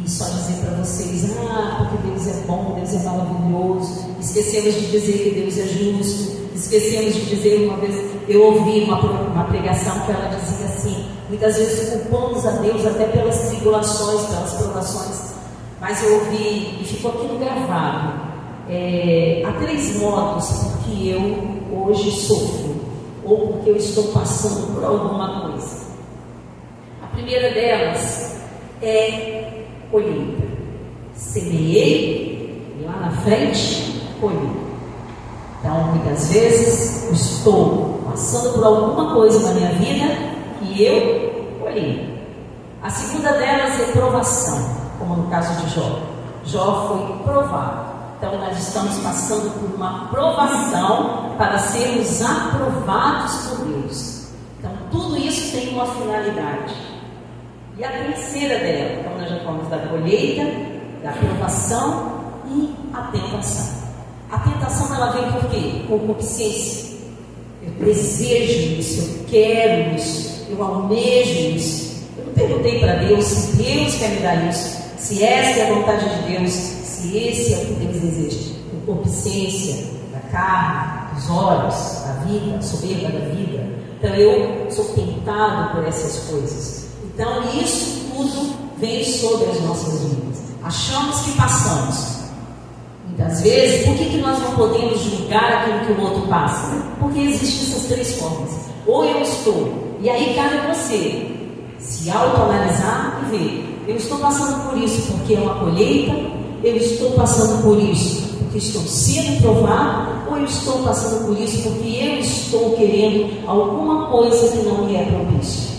e só dizer para vocês, porque Deus é bom, Deus é maravilhoso. Esquecemos de dizer que Deus é justo, esquecemos de dizer, uma vez eu ouvi uma pregação que ela dizia assim, muitas vezes culpamos a Deus até pelas tribulações, pelas provações. Mas eu ouvi, e ficou aquilo gravado, há 3 modos porque eu hoje sofro, ou porque eu estou passando por alguma coisa. A primeira delas é colheita. Semeei, e lá na frente, colhi. Então, muitas vezes, eu estou passando por alguma coisa na minha vida que eu colhi. A segunda delas é provação. Como no caso de Jó. Jó foi provado. Então nós estamos passando por uma provação para sermos aprovados por Deus. Então tudo isso tem uma finalidade. E a terceira dela, então nós já falamos da colheita, da provação e a tentação. A tentação ela vem por quê? Concupiscência. Eu desejo isso, eu quero isso, eu almejo isso. Eu não perguntei para Deus se Deus quer me dar isso. Se essa é a vontade de Deus, se esse é o que Deus deseja, concupiscência da carne, dos olhos, da vida, a soberba da vida. Então eu sou tentado por essas coisas. Então isso tudo vem sobre as nossas vidas. Achamos que passamos. Muitas vezes, por que nós não podemos julgar aquilo que o outro passa? Porque existem essas 3 formas. Ou eu estou, e aí cabe a você se autoanalisar e ver. Eu estou passando por isso porque é uma colheita, eu estou passando por isso porque estou sendo provado, ou eu estou passando por isso porque eu estou querendo alguma coisa que não me é propício.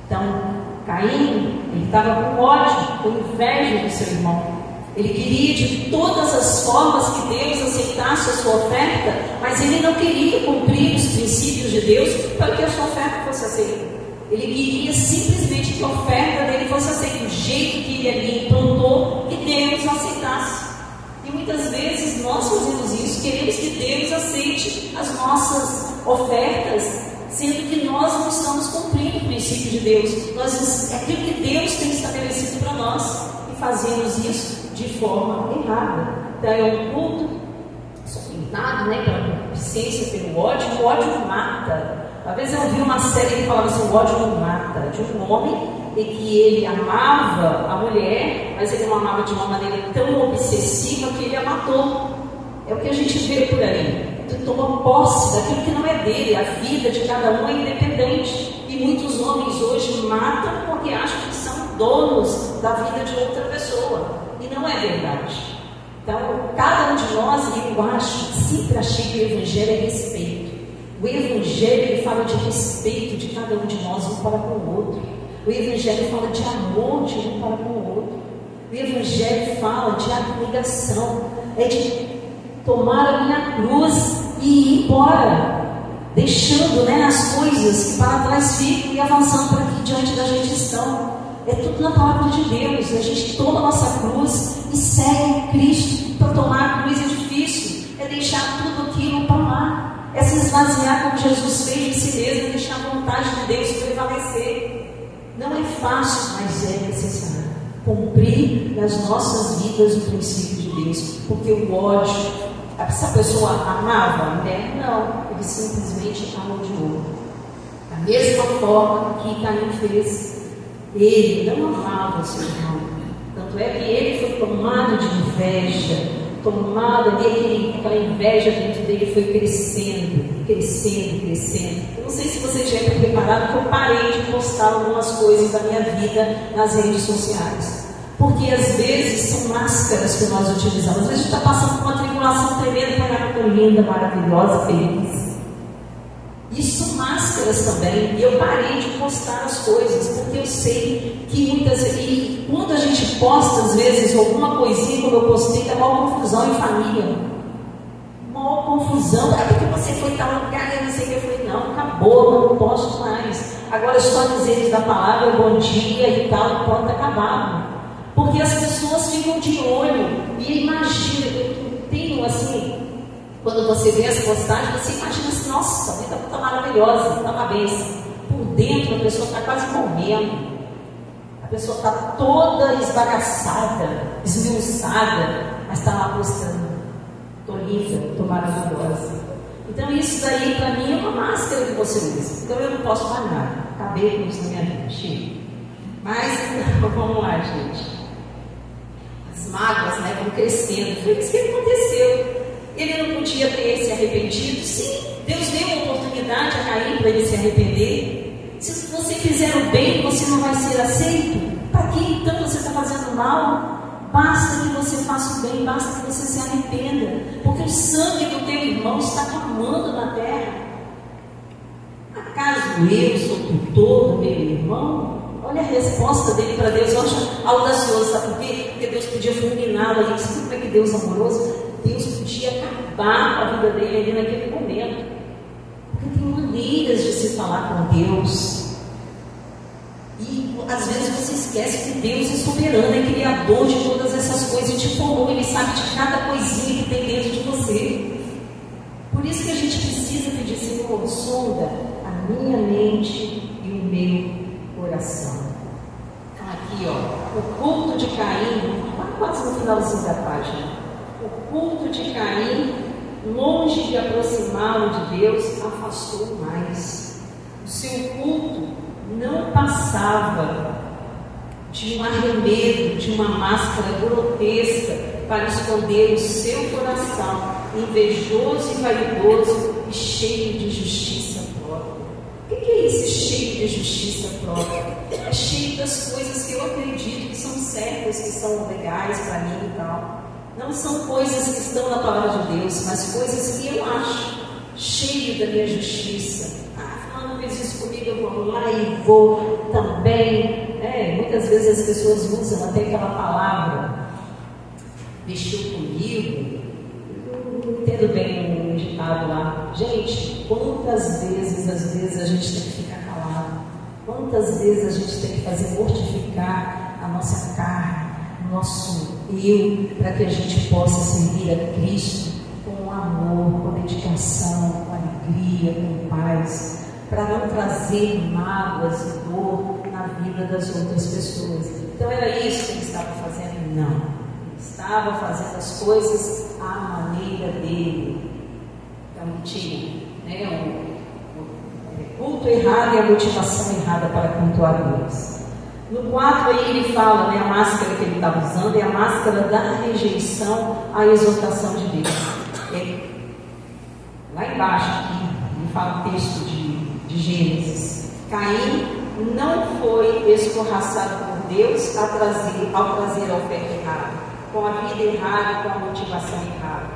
Então, Caim, ele estava com ódio, com inveja do seu irmão. Ele queria de todas as formas que Deus aceitasse a sua oferta, mas ele não queria cumprir os princípios de Deus para que a sua oferta fosse aceita. Ele queria simplesmente que a oferta dele fosse aceita, do jeito que ele ali implantou, que Deus aceitasse. E muitas vezes nós fazemos isso, queremos que Deus aceite as nossas ofertas, sendo que nós não estamos cumprindo o princípio de Deus. É aquilo que Deus tem estabelecido para nós, e fazemos isso de forma errada. Então é um culto sustentado pela concupiscência, pelo ódio. O ódio mata. Uma vez eu vi uma série que falava assim, o ódio não mata, de um homem em que ele amava a mulher, mas ele não amava de uma maneira tão obsessiva que ele a matou. É o que a gente vê por aí. Ele toma posse daquilo que não é dele. A vida de cada um é independente. E muitos homens hoje matam porque acham que são donos da vida de outra pessoa. E não é verdade. Então, cada um de nós, sempre achei que o Evangelho é respeito. O Evangelho, ele fala de respeito de cada um de nós, um para com o outro. O Evangelho fala de amor de um para com o outro. O Evangelho fala de abnegação, é de tomar a minha cruz e ir embora, deixando as coisas que para trás ficam e avançando para que diante da gente estão. É tudo na palavra de Deus. A gente toma a nossa cruz e segue Cristo. Para tomar a cruz é difícil, é deixar tudo aquilo para lá, é se esvaziar como Jesus fez de si mesmo, deixar a vontade de Deus prevalecer. Não é fácil, mas é necessário cumprir nas nossas vidas o princípio de Deus, porque o ódio, essa pessoa amava a mulher? Não, ele simplesmente a odiou. Da mesma forma que Caim fez, ele não amava o seu irmão. Tanto é que ele foi tomado de inveja, aquela inveja dentro dele foi crescendo. Eu não sei se você já está preparado, que eu parei de postar algumas coisas da minha vida nas redes sociais. Porque às vezes são máscaras que nós utilizamos. Às vezes a gente está passando por uma tribulação tremenda, para uma coisa linda, maravilhosa, feliz. Isso são máscaras também. E eu parei de postar as coisas, porque eu sei que muitas vezes, quando a gente posta, às vezes, alguma coisinha, como eu postei, dá maior confusão em família. Maior confusão. Ah, porque você foi tal lugar, eu não sei o que. Eu falei, não, acabou, não posto mais. Agora só dizer da palavra, bom dia e tal, pronto, acabado. Porque as pessoas ficam de olho. E imagina, eu tenho assim, quando você vê as postagens, você imagina assim, nossa, a vida está maravilhosa, está uma bênção. Por dentro a pessoa está quase morrendo. A pessoa está toda esbagaçada, esmiuçada, mas está lá postando. Estou linda, estou maravilhosa. Então isso daí para mim é uma máscara que você usa. Então eu não posso mais nada. Acabei com isso na minha vida, chega. Mas vamos lá, gente. As mágoas vão crescendo. Foi isso que aconteceu. Ele não podia ter se arrependido? Sim, Deus deu uma oportunidade a Caim para ele se arrepender. Se você fizer o bem, você não vai ser aceito. Para que então você está fazendo mal? Basta que você faça o bem, basta que você se arrependa. Porque o sangue do teu irmão está clamando na terra. Acaso eu sou tutor do meu irmão? Olha a resposta dele para Deus. Eu acho audacioso, sabe por quê? Porque Deus podia fulminá-lo ali. Sabe como é que Deus é amoroso? Deus podia acabar a vida dele ali naquele momento. Porque tem maneiras de se falar com Deus. E às vezes você esquece que Deus é soberano, é criador de todas essas coisas e te formou. Ele sabe de cada coisinha que tem dentro de você. Por isso que a gente precisa pedir, Senhor, sonda a minha mente e o meu coração. Então aqui, o culto de Caim, quase no finalzinho da página. O culto de Caim, longe de aproximá-lo de Deus, afastou mais. O seu culto não passava de um arremedo, de uma máscara grotesca para esconder o seu coração, invejoso e vaidoso e cheio de justiça própria. O que é esse cheio de justiça própria? É cheio das coisas que eu acredito que são certas, que são legais para mim e tal. Não são coisas que estão na palavra de Deus, mas coisas que eu acho, cheio da minha justiça. Fulano fez isso comigo, eu vou lá e vou também. Muitas vezes as pessoas usam até aquela palavra, mexeu comigo. Eu não entendo bem o ditado lá. Gente, quantas vezes, às vezes, a gente tem que ficar calado? Quantas vezes a gente tem que fazer mortificar a nossa carne, o nosso eu, para que a gente possa servir a Cristo com amor, com dedicação, com alegria, com paz, para não trazer mágoas e dor na vida das outras pessoas. Então era isso que ele estava fazendo? Não. Ele estava fazendo as coisas à maneira dele. Então tinha o culto errado e a motivação errada para cultuar Deus. No 4 aí ele fala, a máscara que ele estava usando é a máscara da rejeição à exortação de Deus. lá embaixo, aqui, me fala o texto de Gênesis, Caim não foi escorraçado por Deus ao trazer a oferta errada, com a vida errada, com a motivação errada.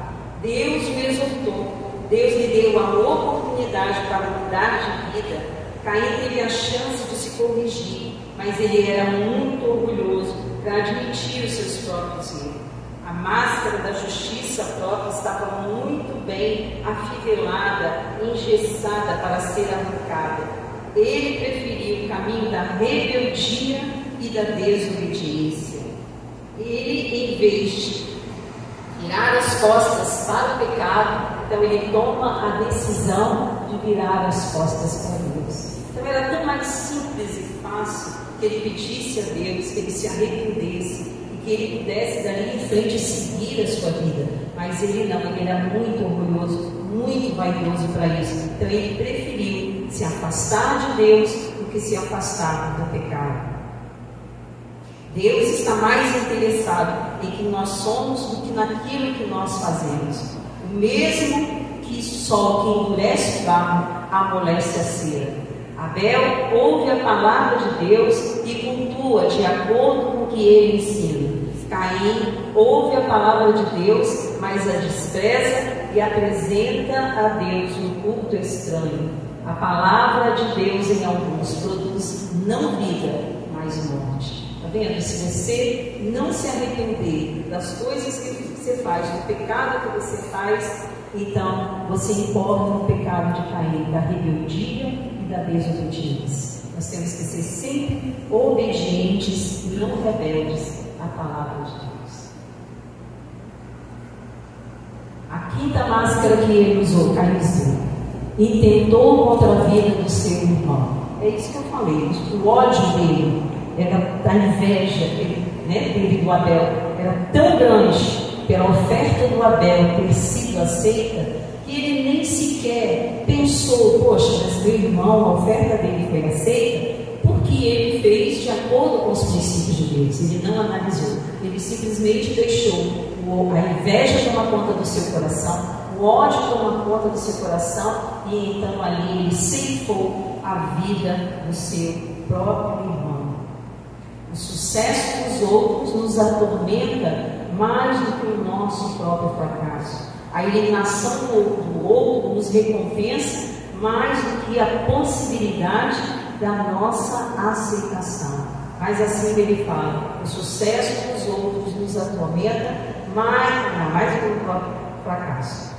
Deus o exortou, Deus lhe deu a oportunidade para mudar de vida. Caim teve a chance de se corrigir, mas ele era muito orgulhoso para admitir os seus próprios erros. A máscara da justiça própria estava muito bem afivelada, engessada para ser arrancada. Ele preferiu o caminho da rebeldia e da desobediência. Ele, em vez de virar as costas para o pecado, então ele toma a decisão de virar as costas para Deus. Então era tão mais simples e fácil que ele pedisse a Deus, que ele se arrependesse e que ele pudesse dali em frente seguir a sua vida. Mas ele não, ele era muito orgulhoso, muito vaidoso para isso. Então ele preferiu se afastar de Deus do que se afastar do pecado. Deus está mais interessado em que nós somos do que naquilo que nós fazemos. O mesmo que sol que endurece o barro, amolece a cera. Abel ouve a palavra de Deus e cultua de acordo com o que ele ensina. Caim ouve a palavra de Deus, mas a despreza e apresenta a Deus um culto estranho. A palavra de Deus em alguns produz não vida, mas morte. Está vendo? Se você não se arrepender das coisas que você faz, do pecado que você faz, então você incorre no pecado de Caim, da rebeldia e da desobediência. Nós temos que ser sempre obedientes e não rebeldes à palavra de Deus. A quinta máscara que ele usou, Caim usou, intentou contra a vida do seu irmão. É isso que eu falei, o ódio dele era da inveja dele do Abel, era tão grande pela oferta do Abel ter sido aceita, que ele nem sequer pensou, poxa, mas meu irmão, a oferta dele foi aceita, porque ele fez de acordo com os princípios de Deus. Ele não analisou, ele simplesmente deixou a inveja tomar conta do seu coração, o ódio tomar conta do seu coração, e então ali ele ceifou a vida do seu próprio irmão. O sucesso dos outros nos atormenta mais do que o nosso próprio fracasso. A eliminação do outro nos recompensa mais do que a possibilidade da nossa aceitação. Mas assim ele fala, o sucesso dos outros nos atormenta mais do que o próprio fracasso.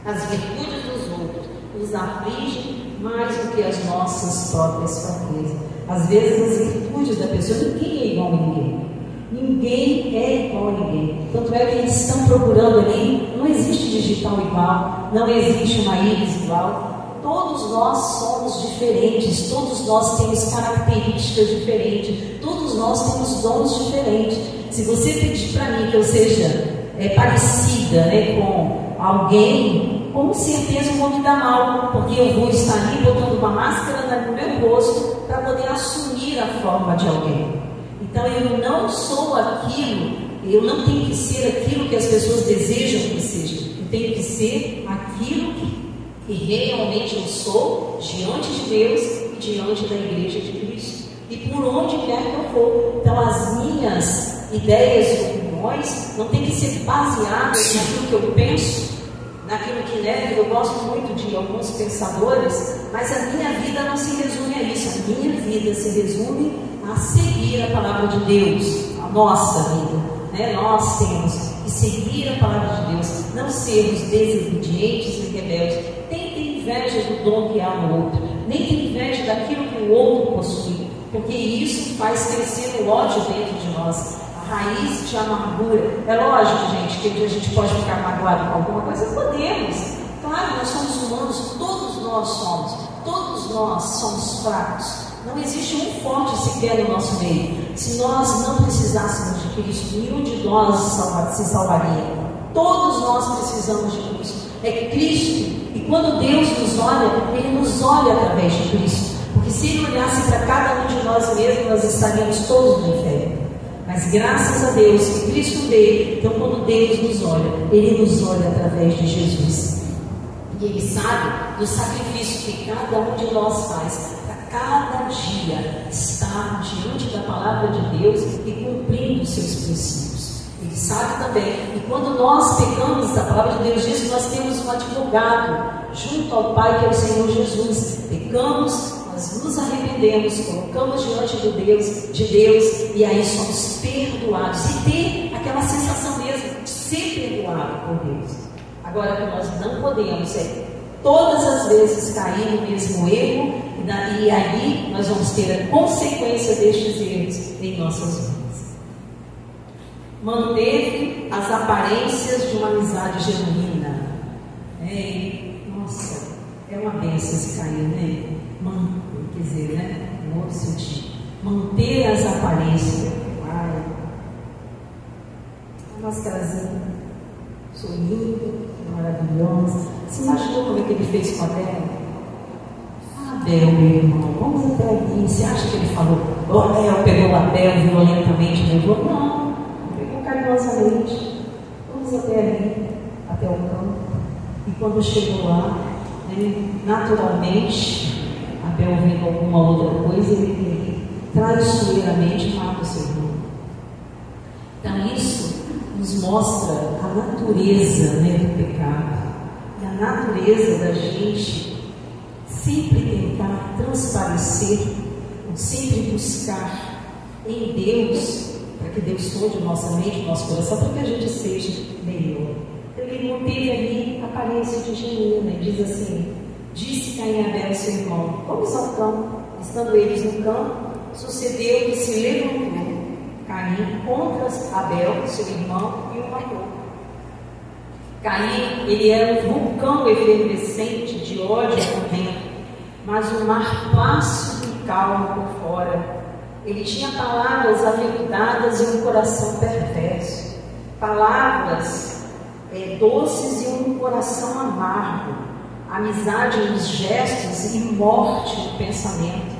As virtudes dos outros nos afligem mais do que as nossas próprias fraquezas. Às vezes as virtudes da pessoa, ninguém é igual a ninguém. Ninguém é igual a ninguém. Tanto é que eles estão procurando ali, não existe digital igual, não existe uma íris igual. Todos nós somos diferentes, todos nós temos características diferentes, todos nós temos dons diferentes. Se você pedir para mim que eu seja parecida com alguém, com certeza eu vou me dar mal, porque eu vou estar ali botando uma máscara no meu rosto para poder assumir a forma de alguém. Então eu não sou aquilo, eu não tenho que ser aquilo que as pessoas desejam que seja. Eu tenho que ser aquilo que realmente eu sou diante de Deus e diante da Igreja de Cristo. E por onde quer que eu for. Então as minhas ideias e opiniões não tem que ser baseadas naquilo que eu penso, naquilo que nega. Eu gosto muito de alguns pensadores, mas a minha vida não se resume a isso. A minha vida se resume a seguir a palavra de Deus, a nossa vida, Nós temos que seguir a palavra de Deus, não sermos desobedientes e rebeldes. Nem ter inveja do dom que há no outro, nem ter inveja daquilo que o outro possui, porque isso faz crescer o ódio dentro de nós, a raiz de amargura. É lógico, gente, que a gente pode ficar magoado com alguma coisa, podemos. Claro, nós somos humanos, todos nós somos fracos. Não existe um forte sequer no nosso meio. Se nós não precisássemos de Cristo, nenhum de nós se salvaria. Todos nós precisamos de Cristo. É Cristo. E quando Deus nos olha, Ele nos olha através de Cristo. Porque se Ele olhasse para cada um de nós mesmos, nós estaríamos todos no inferno. Mas graças a Deus que Cristo veio. Então quando Deus nos olha, Ele nos olha através de Jesus. E Ele sabe do sacrifício que cada um de nós faz para cada dia estar diante da palavra de Deus e cumprindo os seus princípios. Ele sabe também que quando nós pecamos, a palavra de Deus diz que nós temos um advogado junto ao Pai, que é o Senhor Jesus. Pecamos, nós nos arrependemos, colocamos diante de Deus, e aí somos perdoados. E ter aquela sensação mesmo de ser perdoado por Deus. Agora, o que nós não podemos é todas as vezes cair no mesmo erro, e aí nós vamos ter a consequência destes erros em nossas vidas. Manteve as aparências de uma amizade genuína. Nossa, é uma bênção esse cair, né? Quer dizer, né? No outro sentido. Manter as aparências. Ai, a máscarazinha sorrindo, maravilhosa. Você imaginou como é que ele fez com a Abel? Abel, meu irmão, vamos até ali. Você acha que ele falou, Abel pegou o Abel violentamente e levou? Não. Carinhosamente, vamos até ali, até o campo, e quando chegou lá, naturalmente, Abel vendo alguma outra coisa, ele traiçoeiramente mata o seu irmão. Então isso nos mostra a natureza do pecado, e a natureza da gente sempre tentar transparecer, sempre buscar em Deus, para que Deus sonde nossa mente, nosso coração, para que a gente seja melhor. Então ele manteve ali a aparência de genuína, e diz assim: disse Caim a Abel, seu irmão, vamos ao campo. Estando eles no campo, sucedeu que se levantou Caim contra Abel, seu irmão, e o matou. Caim, ele era um vulcão efervescente de ódio por dentro, mas um mar plácido e calmo por fora. Ele tinha palavras aveludadas e um coração perverso, palavras doces e um coração amargo, amizade nos gestos e morte no pensamento.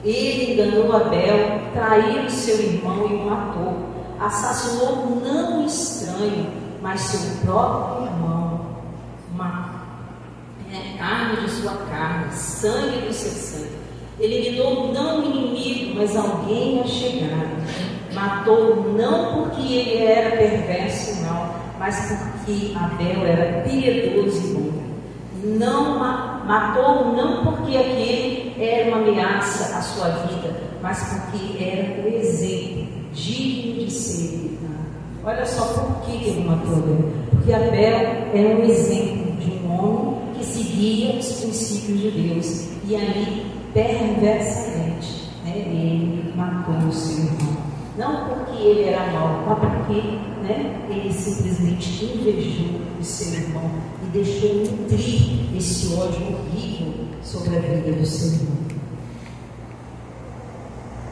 Ele enganou Abel, traiu o seu irmão e o matou, assassinou não um estranho, mas seu próprio irmão, carne de sua carne, sangue do seu sangue. Eliminou não um inimigo, mas alguém alchegado. Matou não porque ele era perverso, não, mas porque Abel era piedoso e bom. Não matou não porque aquele era uma ameaça à sua vida, mas porque era o exemplo digno de ser imitado. Olha só por que ele matou Abel. Porque Abel era um exemplo de um homem que seguia os princípios de Deus, e ali perversamente, ele matou o seu irmão. Não porque ele era mau, mas porque ele simplesmente invejou o seu irmão e deixou nutrir esse ódio horrível sobre a vida do seu irmão.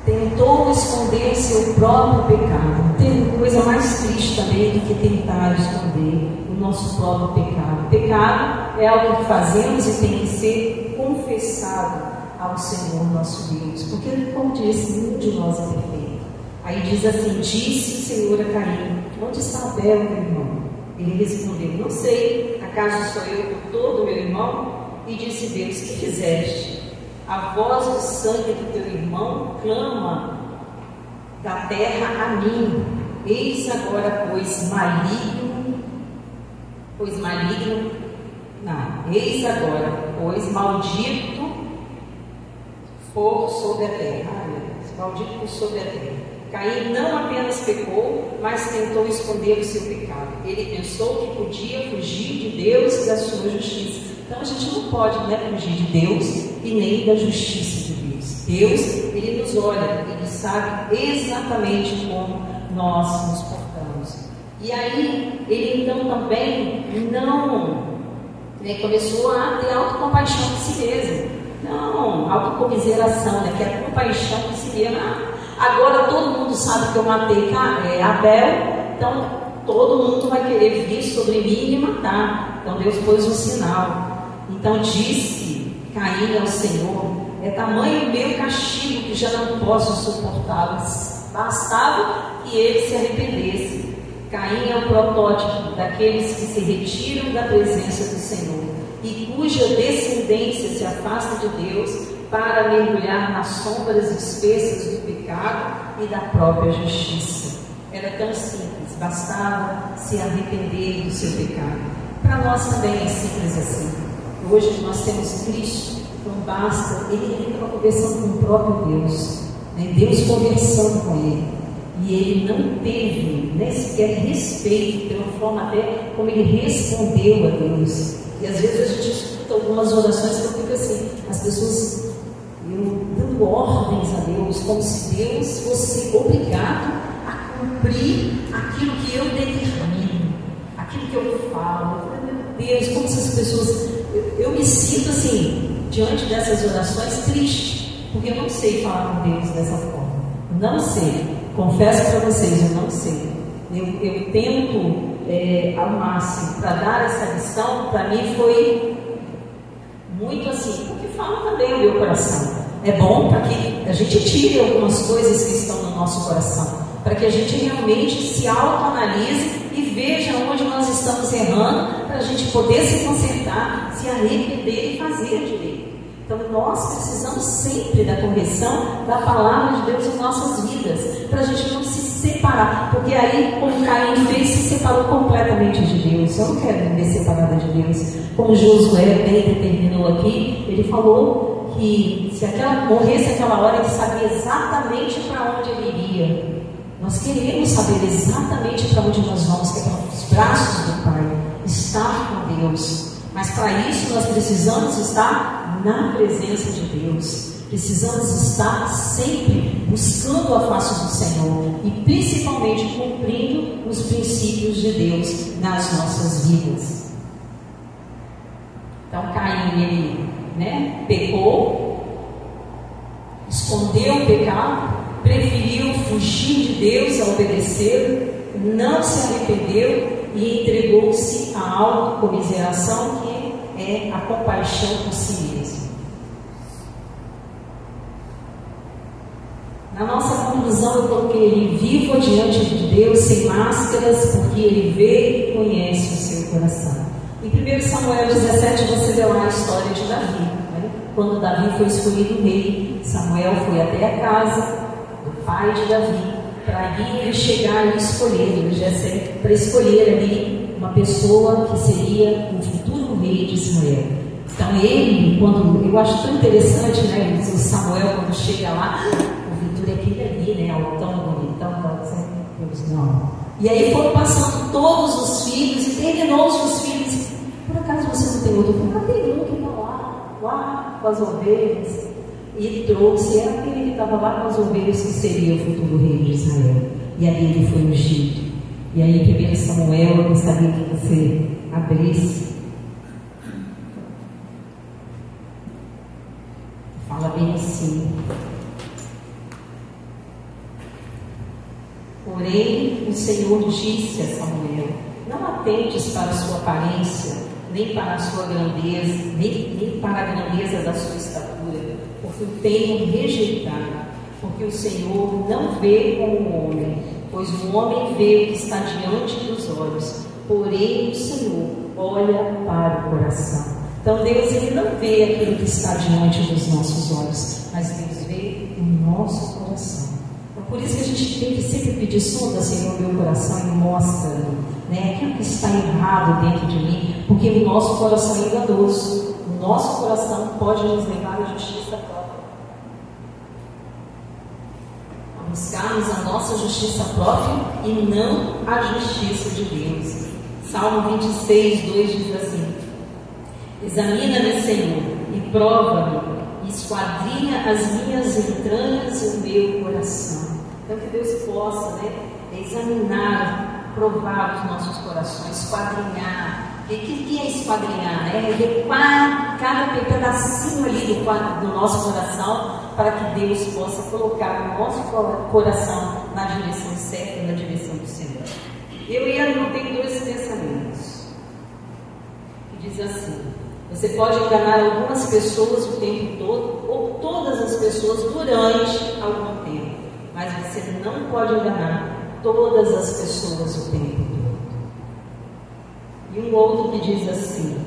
Tentou esconder seu próprio pecado. Tem coisa mais triste também do que tentar esconder o nosso próprio pecado. Pecado é algo que fazemos e tem que ser confessado ao Senhor nosso Deus, porque, como disse, nenhum de nós é perfeito. Aí diz assim: disse o Senhor a Caim, onde está Abel, meu irmão? Ele respondeu: não sei, acaso sou eu por todo meu irmão? E disse Deus: que fizeste? A voz do sangue do teu irmão clama da terra a mim. Eis agora, eis agora, pois maldito por sobre a terra. Maldito por sobre a terra. Caim não apenas pecou, mas tentou esconder o seu pecado. Ele pensou que podia fugir de Deus e da sua justiça. Então a gente não pode fugir de Deus e nem da justiça de Deus. Deus, Ele nos olha, Ele sabe exatamente como nós nos portamos. E aí, Ele então também não começou a ter autocompaixão de si mesmo. Não, autocomiseração, que é a compaixão de si mesmo. Agora todo mundo sabe que eu matei Abel, então todo mundo vai querer vir sobre mim e me matar. Então Deus pôs um sinal. Então disse Caim ao Senhor: é tamanho o meu castigo que já não posso suportá-lo. Bastava e ele se arrependesse. Caim é o protótipo daqueles que se retiram da presença do Senhor e cuja descendência se afasta de Deus para mergulhar nas sombras espessas do pecado e da própria justiça. Era tão simples, bastava se arrepender do seu pecado. Para nós também é simples assim. Hoje nós temos Cristo, não basta, ele estava conversando com o próprio Deus, né? Deus conversando com ele, e ele não teve nem sequer respeito pela forma até como ele respondeu a Deus. E às vezes a gente escuta algumas orações que eu fico assim, as pessoas dando ordens a Deus, como se Deus fosse obrigado a cumprir aquilo que eu determino, aquilo que eu falo. Eu falei, meu Deus, como essas pessoas... Eu me sinto assim, diante dessas orações, triste, porque eu não sei falar com Deus dessa forma. Não sei, confesso para vocês, eu não sei. Eu tento ao máximo para dar essa lição. Para mim foi muito assim, porque fala também o meu coração. É bom para que a gente tire algumas coisas que estão no nosso coração, para que a gente realmente se autoanalise e veja onde nós estamos errando, para a gente poder se consertar, se arrepender e fazer direito. Então nós precisamos sempre da correção da palavra de Deus em nossas vidas, para a gente não se separar, porque aí, como Caim fez, se separou completamente de Deus. Eu não quero viver separada de Deus. Como Josué bem determinou aqui, ele falou que se morresse aquela hora, ele sabia exatamente para onde ele iria. Nós queremos saber exatamente para onde nós vamos, que é para os braços do Pai, estar com Deus. Mas para isso nós precisamos estar na presença de Deus. Precisamos estar sempre buscando a face do Senhor e principalmente cumprindo os princípios de Deus nas nossas vidas. Então Caim, ele pecou, escondeu o pecado, preferiu fugir de Deus a obedecer, não se arrependeu e entregou-se à autocomiseração, que é a compaixão por si mesmo. Na nossa conclusão, eu coloquei ele vivo diante de Deus, sem máscaras, porque ele vê e conhece o seu coração. Em 1 Samuel 17, você vê lá a história de Davi. Né? Quando Davi foi escolhido rei, Samuel foi até a casa do pai de Davi, para ali ele chegar e escolher, para escolher ali uma pessoa que seria o futuro rei de Israel. Então ele, eu acho tão interessante, né, o Samuel quando chega lá, o Vitor é aquele ali, né, altão, bonitão, não. E aí foram passando todos os filhos, e terminou os filhos. Por acaso você não tem outro? Eu falei, tem um que está lá com as ovelhas. E trouxe, era aquele que estava lá com as ovelhas, que seria o futuro rei de Israel. E ali ele foi ungido. E aí, 1 Samuel, eu gostaria que você abrisse. Fala bem assim. Porém, o Senhor disse a Samuel: não atentes para a sua aparência, nem para a sua grandeza, nem para a grandeza da sua estatura, porque o tenho rejeitado. Porque o Senhor não vê como o homem, pois o homem vê o que está diante dos olhos, porém o Senhor olha para o coração. Então Deus, ele não vê aquilo que está diante dos nossos olhos, mas Deus vê o nosso coração. Então, por isso que a gente tem que sempre pedir: sonda, Senhor, meu coração, e mostra, né, aquilo que está errado dentro de mim, porque o nosso coração é enganoso. O nosso coração pode nos levar à justiça própria. Buscarmos a nossa justiça própria e não a justiça de Deus. Salmo 26, 2 diz assim: examina-me, Senhor, e prova-me, e esquadrinha as minhas entranhas e o meu coração. Então que Deus possa, examinar, provar os nossos corações, esquadrinhar. O que é esquadrinhar? É ver cada pedacinho ali do nosso coração, para que Deus possa colocar o nosso coração na direção certa, na direção do Senhor. Eu anotei 2 pensamentos, que diz assim: você pode enganar algumas pessoas o tempo todo, ou todas as pessoas durante algum tempo, mas você não pode enganar todas as pessoas o tempo todo. E um outro que diz assim: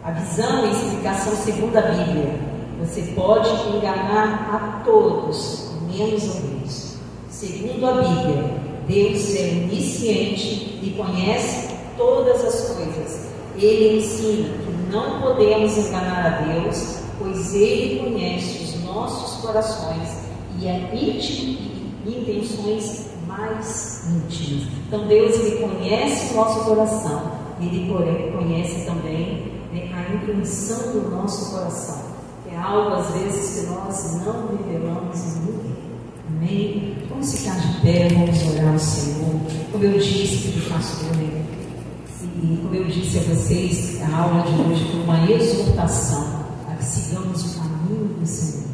a visão e explicação segundo a Bíblia. Você pode enganar a todos, menos a Deus. Segundo a Bíblia, Deus é onisciente e conhece todas as coisas. Ele ensina que não podemos enganar a Deus, pois Ele conhece os nossos corações e a intenções mais íntimas. Então Deus, Ele conhece o nosso coração, Ele conhece também a intenção do nosso coração. É algo às vezes que nós não revelamos em ninguém. Amém? Vamos ficar de pé, vamos orar ao Senhor. Como eu disse para o pastor, e como eu disse a vocês, a aula de hoje foi uma exortação a que sigamos o caminho do Senhor.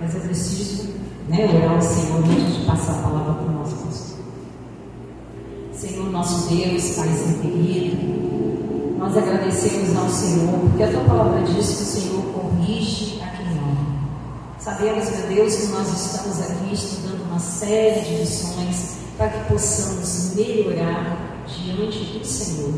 Mas é preciso orar ao Senhor antes de passar a palavra para o nosso pastor. Senhor, nosso Deus, Paizinho querido, nós agradecemos ao Senhor, porque a tua palavra diz que o Senhor corrige a quem ama. Sabemos, meu Deus, que nós estamos aqui estudando uma série de lições para que possamos melhorar diante do Senhor.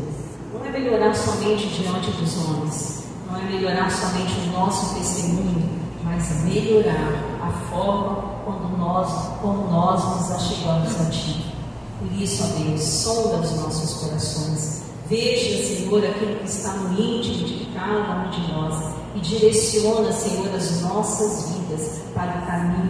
Não é melhorar somente diante dos homens, não é melhorar somente o nosso testemunho, mas melhorar a forma como nós nos achegamos a Ti. Por isso, ó Deus, sonda os nossos corações. Veja, Senhor, aquilo que está no íntimo de cada um de nós e direciona, Senhor, as nossas vidas para o caminho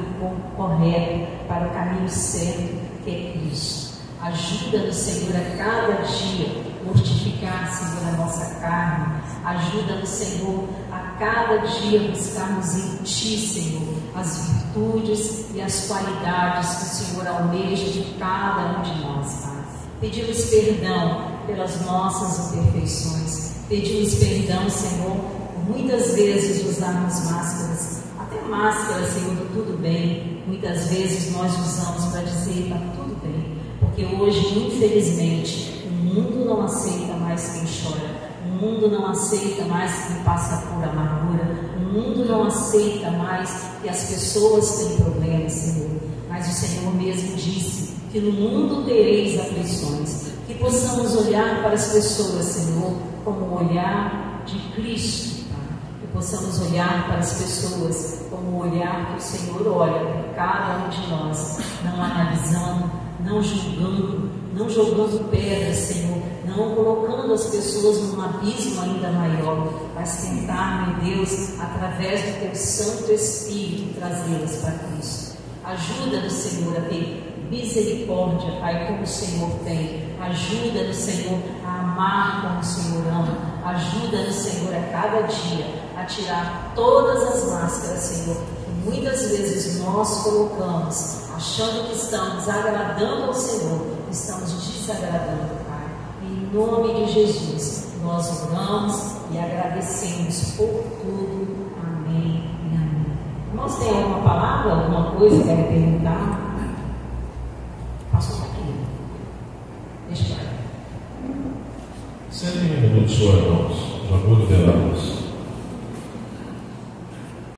correto, para o caminho certo, que é Cristo. Ajuda-nos, Senhor, a cada dia mortificar, Senhor, a nossa carne. Ajuda-nos, Senhor, a cada dia buscarmos em Ti, Senhor, as virtudes e as qualidades que o Senhor almeja de cada um de nós, Pai. Pedimos perdão pelas nossas imperfeições. Pedimos perdão, Senhor, por muitas vezes usarmos máscaras, até máscaras, Senhor, do tudo bem. Muitas vezes nós usamos para dizer está tudo bem, porque hoje, infelizmente, o mundo não aceita mais quem chora. O mundo não aceita mais quem passa por amargura. O mundo não aceita mais que as pessoas têm problemas, Senhor. Mas o Senhor mesmo disse que no mundo tereis aflições. Que possamos olhar para as pessoas, Senhor, como o olhar de Cristo, Pai. Que possamos olhar para as pessoas como o olhar que o Senhor olha para cada um de nós, não analisando, não julgando, não jogando pedras, Senhor, não colocando as pessoas num abismo ainda maior, mas tentar, meu Deus, através do Teu Santo Espírito, trazê-las para Cristo. Ajuda-nos, Senhor, a ter misericórdia, Pai, como o Senhor tem. Ajuda-nos, Senhor, a amar como o Senhor ama. Ajuda-nos, Senhor, a cada dia a tirar todas as máscaras, Senhor, que muitas vezes nós colocamos, achando que estamos agradando ao Senhor, estamos desagradando, Pai. Em nome de Jesus, nós oramos e agradecemos por tudo. Amém e amém. Irmãos, tem alguma palavra, alguma coisa que querem perguntar? Passou aqui. Deixa eu ver. Sempre um minuto só, irmãos. Já vou liberá-los.